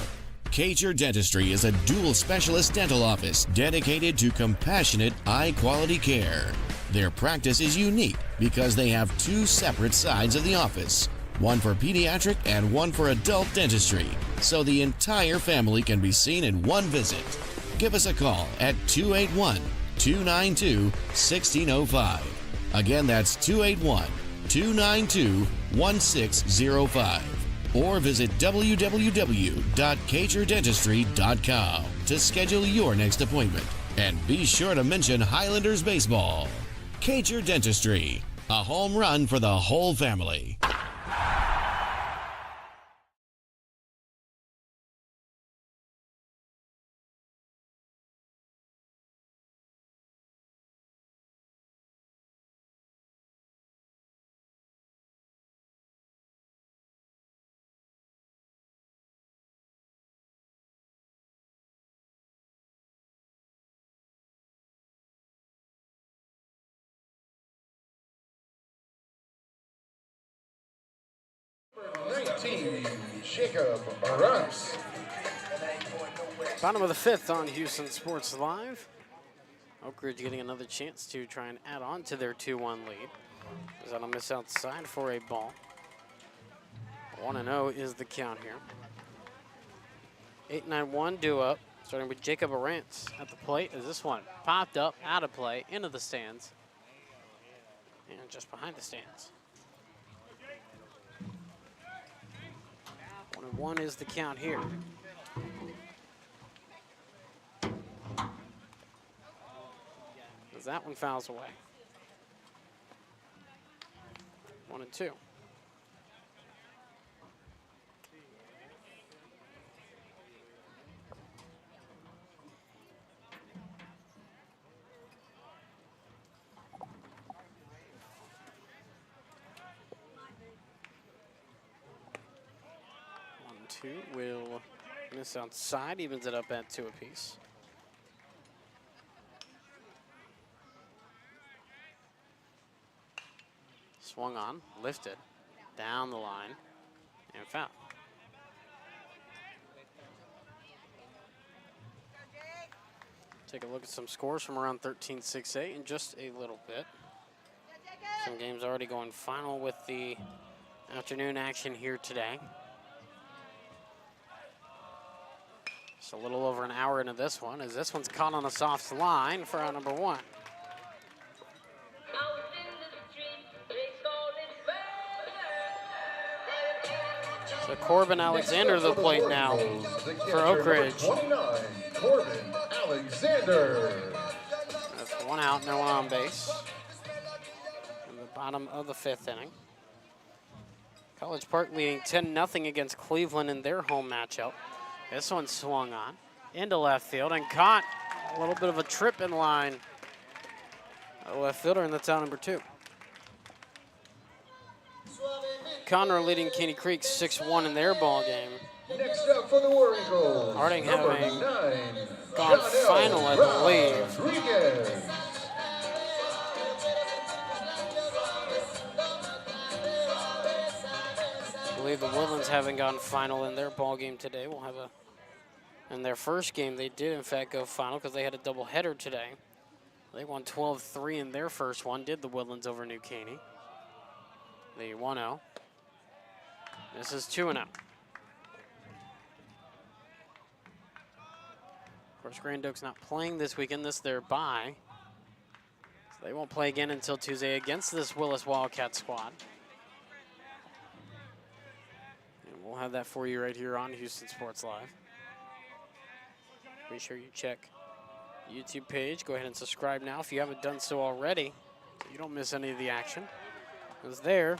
txhsbsb Dentistry is a dual specialist dental office dedicated to compassionate, high-quality care. Their practice is unique because they have 2 separate sides of the office, one for pediatric and one for adult dentistry, so the entire family can be seen in one visit. Give us a call at 281-292-1605. Again, that's 281-292-1605. Or visit www.txhsbsb.com to schedule your next appointment. And be sure to mention Highlanders Baseball. txhsbsb Dentistry, a home run for the whole family. txhsbsb. Bottom of the fifth on Houston Sports Live. Oak Ridge getting another chance to try and add on to their 2-1 lead. Is that a miss outside for a ball? 1-0 is the count here. 8-9-1 due up, starting with Jacob Arantz at the plate as this one popped up, out of play, into the stands, and just behind the stands. 1-1 is the count here. As that one fouls away. 1-2. Will miss outside, evens it up at 2 apiece. Swung on, lifted, down the line, and foul. Take a look at some scores from around 13-6A in just a little bit. Some games already going final with the afternoon action here today. Just a little over an hour into this one, as this one's caught on a soft line for out number 1. So Corbin Alexander to the plate now for Oak Ridge. 29, Corbin Alexander. That's 1 out, no one on base. In the bottom of the 5th inning. College Park leading 10-0 against Cleveland in their home matchup. This one swung on into left field and caught. A little bit of a trip in line. A left fielder, and that's out number 2. Conroe leading Caney Creek 6-1 in their ball game. Next up for the War Eagles, Harding number having 9, gone Jonel final, I believe. Rodriguez. I believe the Woodlands haven't gone final in their ball game today. We'll have in their first game, they did in fact go final because they had a doubleheader today. They won 12-3 in their first one, did the Woodlands over New Caney. The 1-0. This is 2-0. Of course, Grand Oak's not playing this weekend. This their bye. So they won't play again until Tuesday against this Willis Wildkats squad. And we'll have that for you right here on Houston Sports Live. Be sure you check the YouTube page. Go ahead and subscribe now if you haven't done so already, so you don't miss any of the action. Because there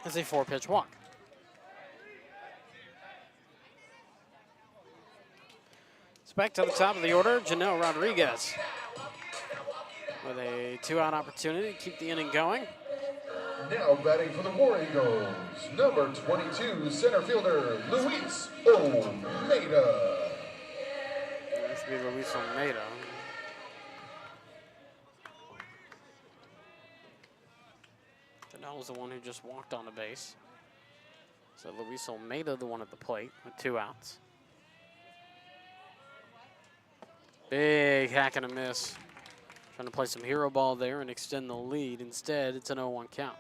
is a 4-pitch walk. It's back to the top of the order, Jonel Rodriguez with a 2-out opportunity to keep the inning going. Now batting for the War Eagles, number 22, center fielder, Luis Almeida. This would be Luis Almeida. Jonel was the one who just walked on the base. So Luis Almeida, the one at the plate with 2 outs. Big hack and a miss. Trying to play some hero ball there and extend the lead. Instead, it's an 0-1 count.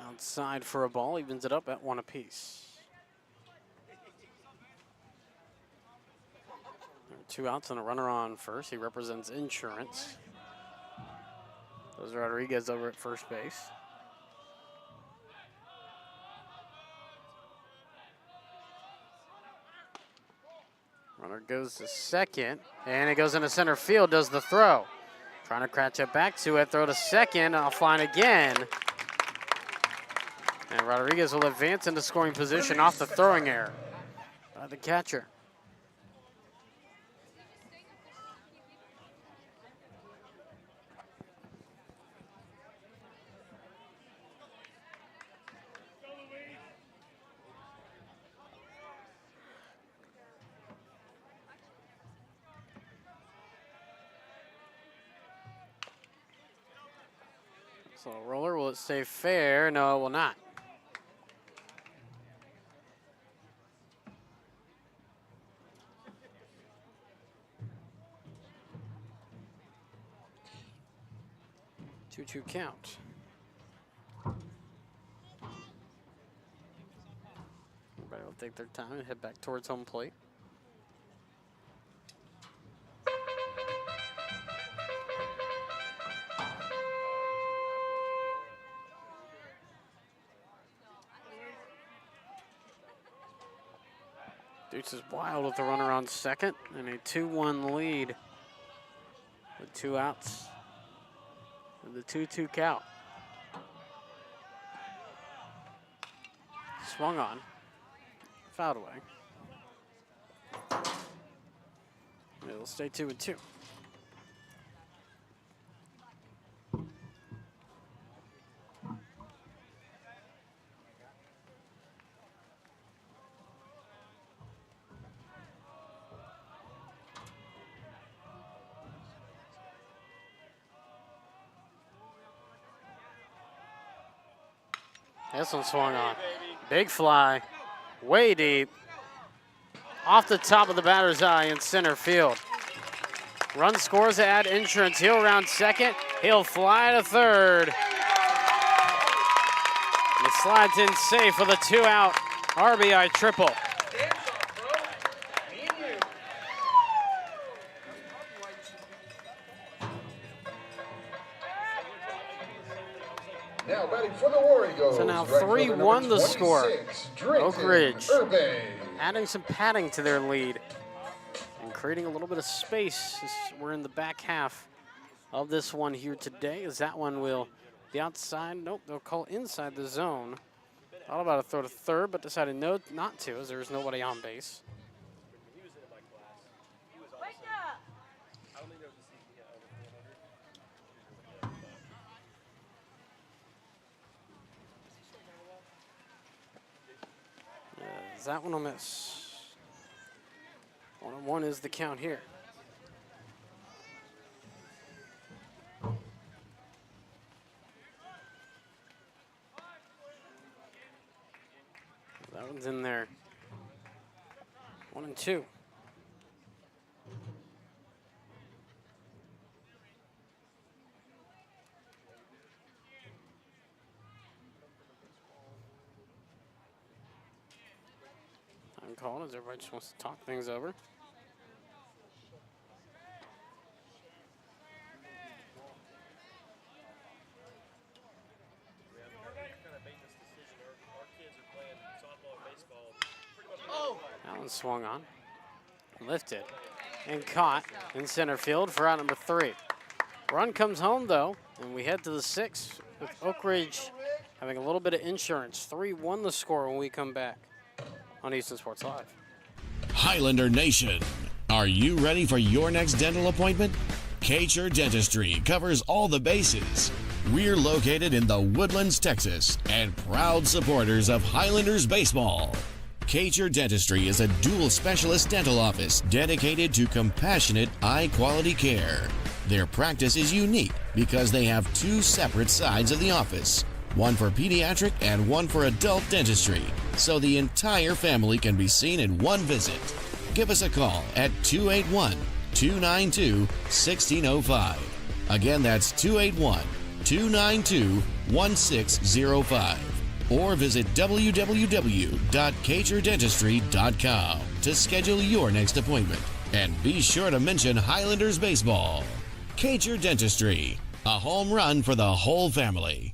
Outside for a ball, evens it up at 1 apiece. There are 2 outs and a runner on first. He represents insurance. There's Rodriguez over at first base. Runner goes to second, and it goes into center field, does the throw. Trying to catch it back to it, throw to second, offline again. And Rodriguez will advance into scoring position off the throwing error by the catcher. So roller, will it stay fair? No, it will not. Two count. Everybody will take their time and head back towards home plate. Dukes is wild with the runner on second and a 2-1 lead with 2 outs and the 2-2 count. Swung on, fouled away. It'll stay 2-2. This one swung on. Big fly, way deep, off the top of the batter's eye in center field. Run scores to add insurance. He'll round second. He'll fly to third. He slides in safe with a 2-out RBI triple. Now batting for the War Eagles. So now right fielder 3-1 the number score. 26, Drayton Oak Ridge Irving. adding some padding to their lead and creating a little bit of space as we're in the back half of this one here today, as that one will be outside. Nope, they'll call inside the zone. Thought about a throw to third, but decided no, not to, as there's nobody on base. That one will miss. 1-1 is the count here. That one's in there. 1-2. Call as everybody just wants to talk things over. Allen swung on, lifted, and caught in center field for out number 3. Run comes home though, and we head to the 6th with Oak Ridge having a little bit of insurance. 3-1 the score when we come back on Easton Sports Live. Highlander Nation, are you ready for your next dental appointment? Kacher Dentistry covers all the bases. We're located in the Woodlands, Texas, and proud supporters of Highlanders baseball. Kacher Dentistry is a dual specialist dental office dedicated to compassionate, high-quality care. Their practice is unique because they have 2 separate sides of the office, one for pediatric and one for adult dentistry, so the entire family can be seen in one visit. Give us a call at 281-292-1605. Again, that's 281-292-1605. Or visit www.kacherdentistry.com to schedule your next appointment. And be sure to mention Highlanders baseball. Kacher Dentistry, a home run for the whole family.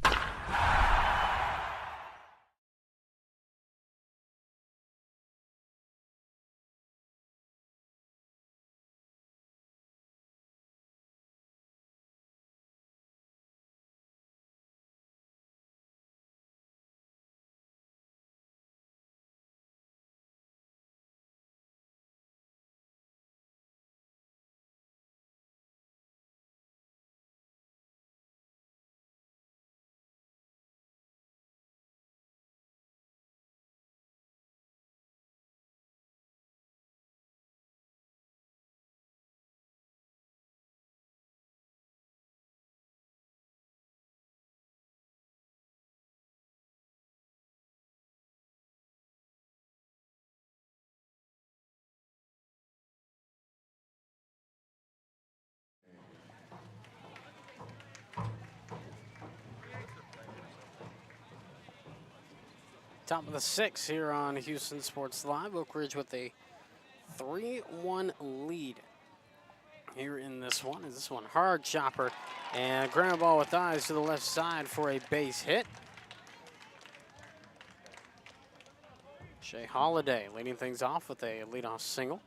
Top of the 6th here on Houston Sports Live. Oak Ridge with a 3-1 lead here in this one. Is this one hard chopper and ground ball with eyes to the left side for a base hit. Shea Holiday leading things off with a leadoff single.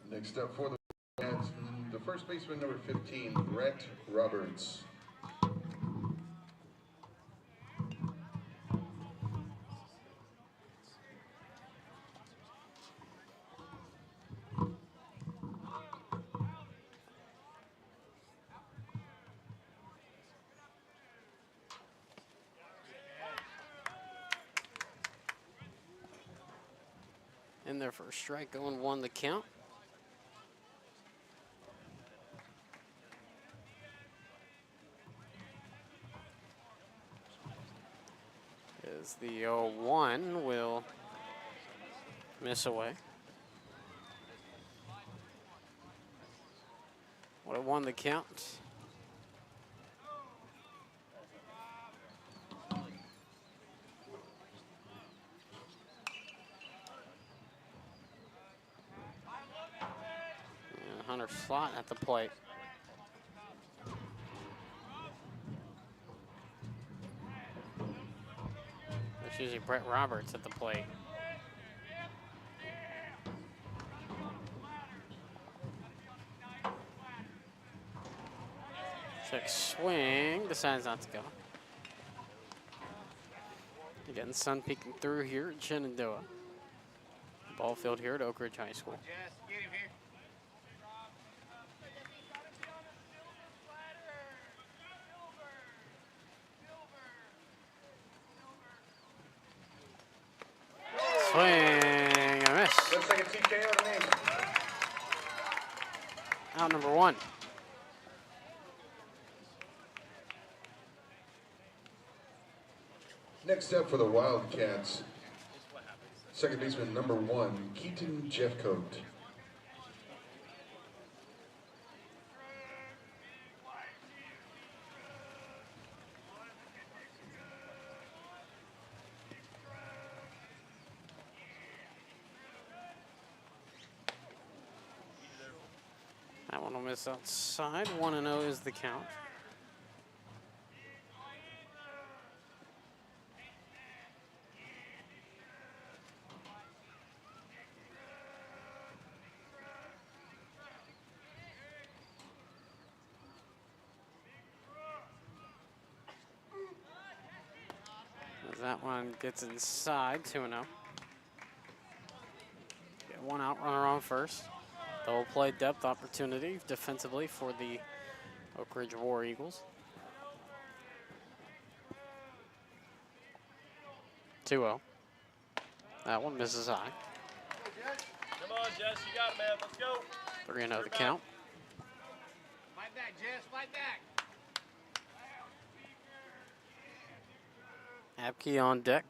Next up for the Wildcats, the first baseman, number 15, Brett Roberts. In there for a strike, 0-1 the count. As the 0-1 will miss away. 1-1 the count. And Hunter Slot at the plate. It's usually Brett Roberts at the plate. Check swing, decides not to go. Again, the sun peeking through here at Shenandoah. Ball field here at Oak Ridge High School. Swing and a miss. Looks like a TKO to me. Out number 1. Next up for the Wildcats, second baseman, number 1, Keaton Jeffcoat. That one will miss outside. 1-0 is the count. As that one gets inside, 2-0. Get one out, runner on first. Double play depth opportunity defensively for the Oak Ridge War Eagles. 2-0. That one misses high. Come on, Jess, you got it, man. Let's go. 3-0 the count. Fight back, Jess. Fight back. Abke on deck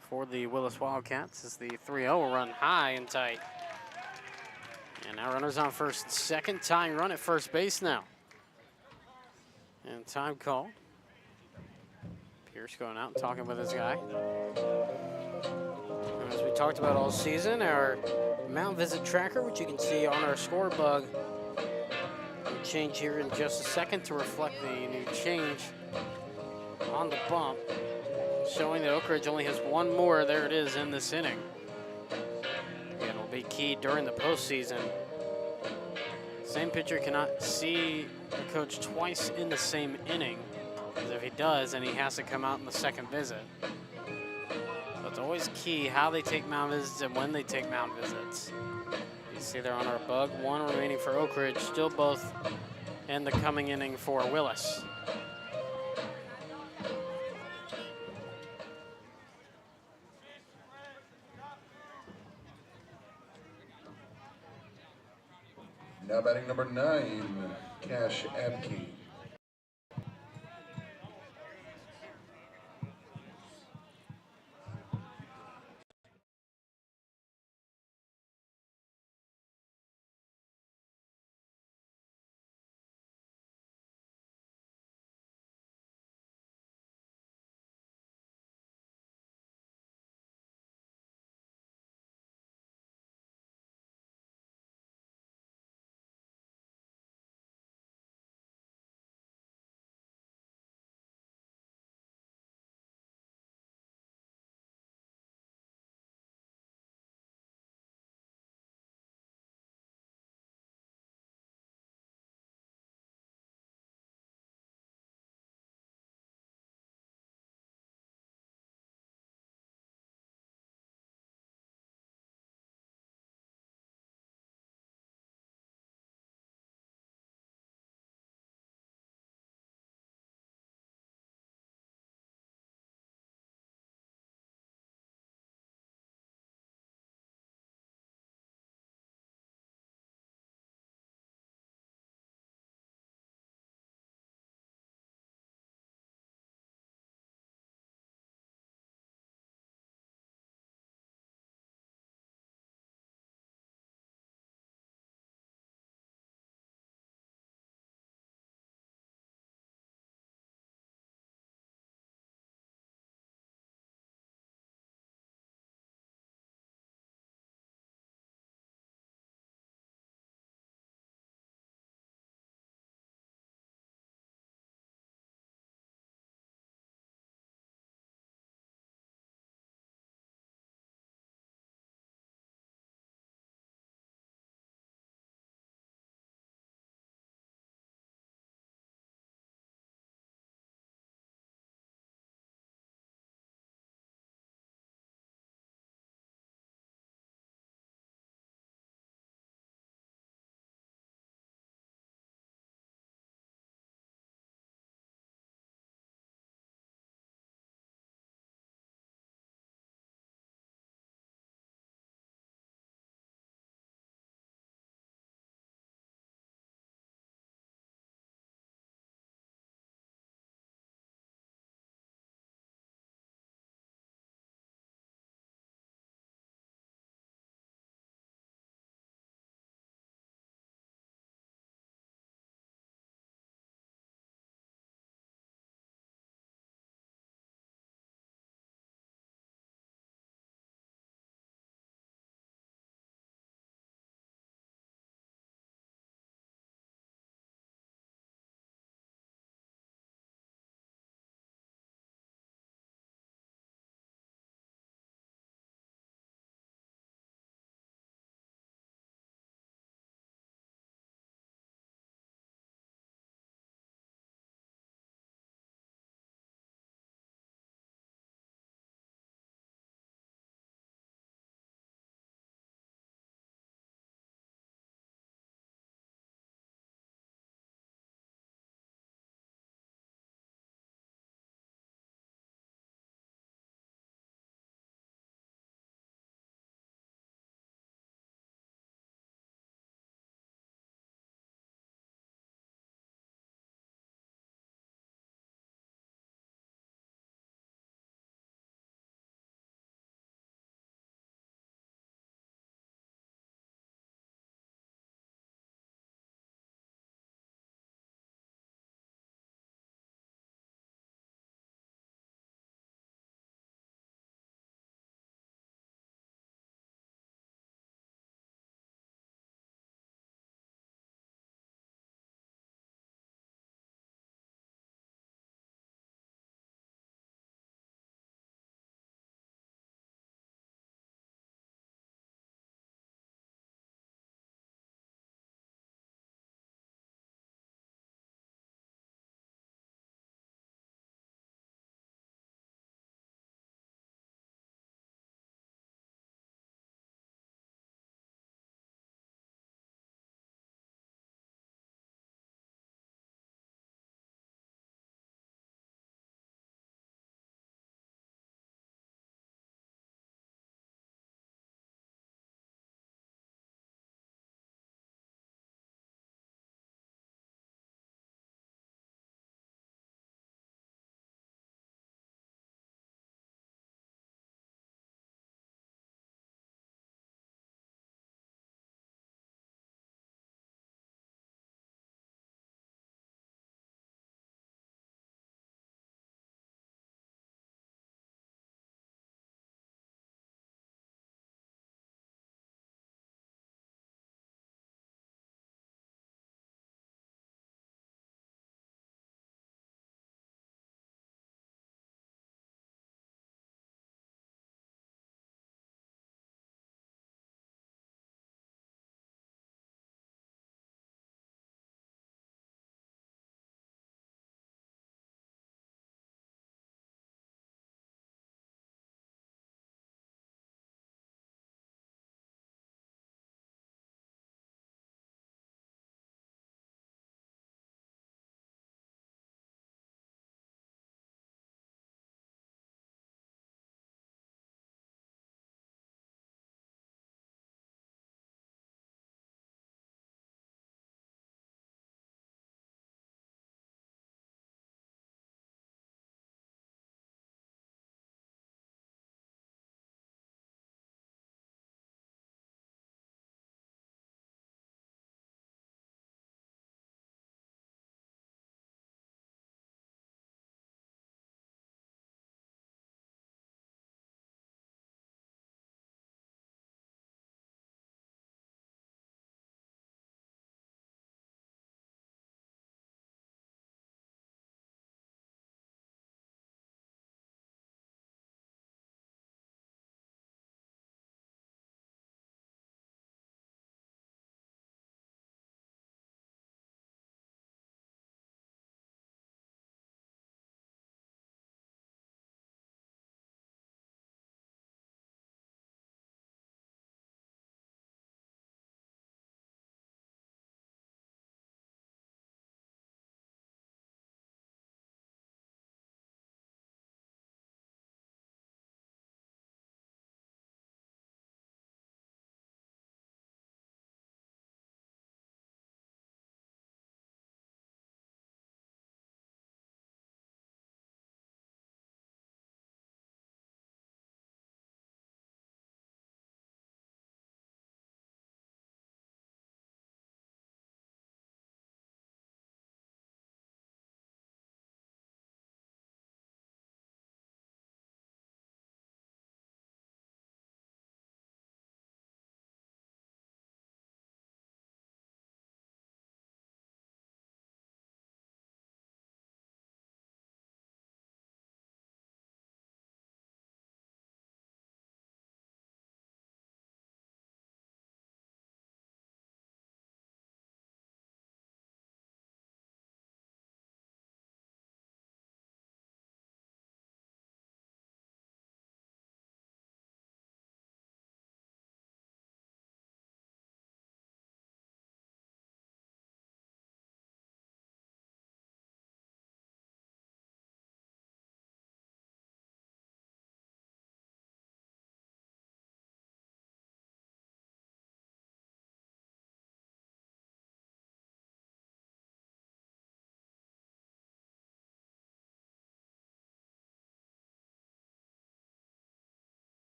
for the Willis Wildcats as the 3-0 will run high and tight. And now runners on first and second. Tying run at first base now. And time call. Pierce going out and talking with his guy. And as we talked about all season, our mound visit tracker, which you can see on our score bug, will change here in just a second to reflect the new change on the bump, showing that Oak Ridge only has one more. There it is in this inning. Again, will be key during the postseason. Same pitcher cannot see the coach twice in the same inning, because if he does, then he has to come out in the second visit. So it's always key how they take mound visits and when they take mound visits. You see there on our bug, 1 remaining for Oak Ridge, still both in the coming inning for Willis. Now batting number 9, Cash Abke.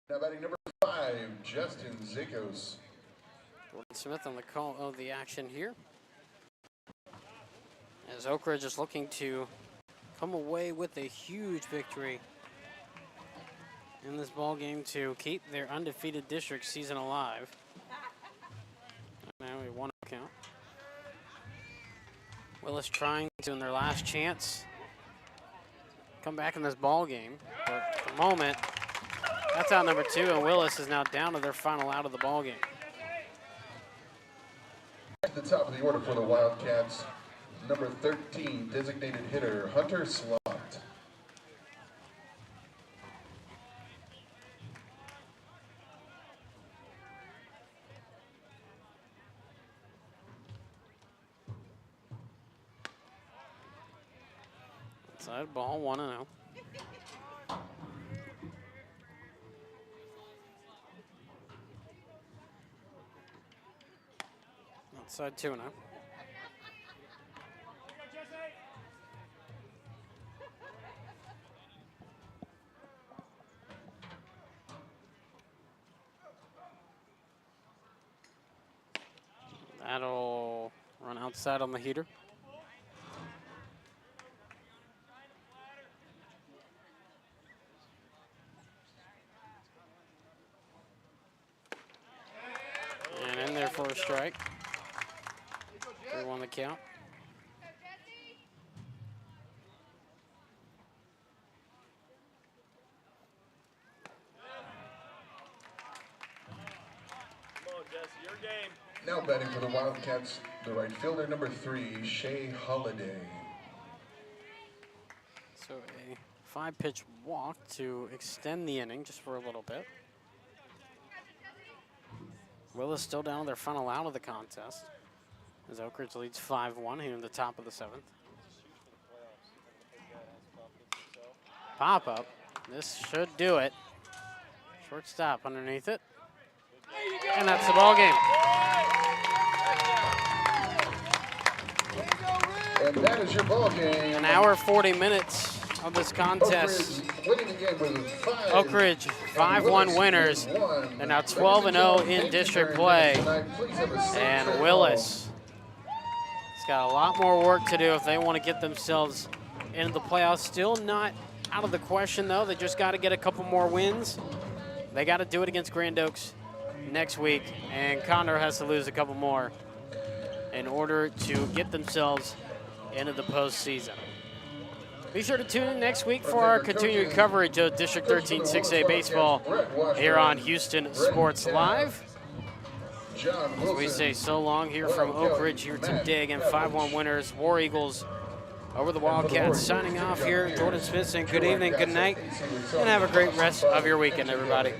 Now batting number 5, Justin Zakos. Jordan Smith on the call of the action here. As Oak Ridge is looking to come away with a huge victory in this ball game to keep their undefeated district season alive. Now we one count. Willis trying to, in their last chance, come back in this ball game. But at the moment, that's out number 2, and Willis is now down to their final out of the ball game. At the top of the order for the Wildcats, number 13, designated hitter, Hunter Slot. Outside ball, 1-0. Outside 2-0. That'll run outside on the heater. And in there for a strike. 3-1 the count. Come on, Jesse, your game. Now batting for the Wildcats, the right fielder, number 3, Shea Holiday. So a 5-pitch walk to extend the inning just for a little bit. Willis still down to their final out of the contest, as Oak Ridge leads 5-1 here in the top of the 7th. Pop up. This should do it. Shortstop underneath it. And that's the ball game. And that is your ball game. An hour 40 minutes of this contest. Oak Ridge 5-1 winners. They're now 12-0 in district play. And Willis has got a lot more work to do if they want to get themselves into the playoffs. Still not out of the question, though. They just got to get a couple more wins. They got to do it against Grand Oaks next week, and Condor has to lose a couple more in order to get themselves into the postseason. Be sure to tune in next week for our continued coverage of District 13 6A baseball here on Houston Sports Live. As we say so long here from Oak Ridge here today. Again, 5-1 winners, War Eagles over the Wildcats. Signing off here, Jordan Smith saying good evening, good night, and have a great rest of your weekend, everybody.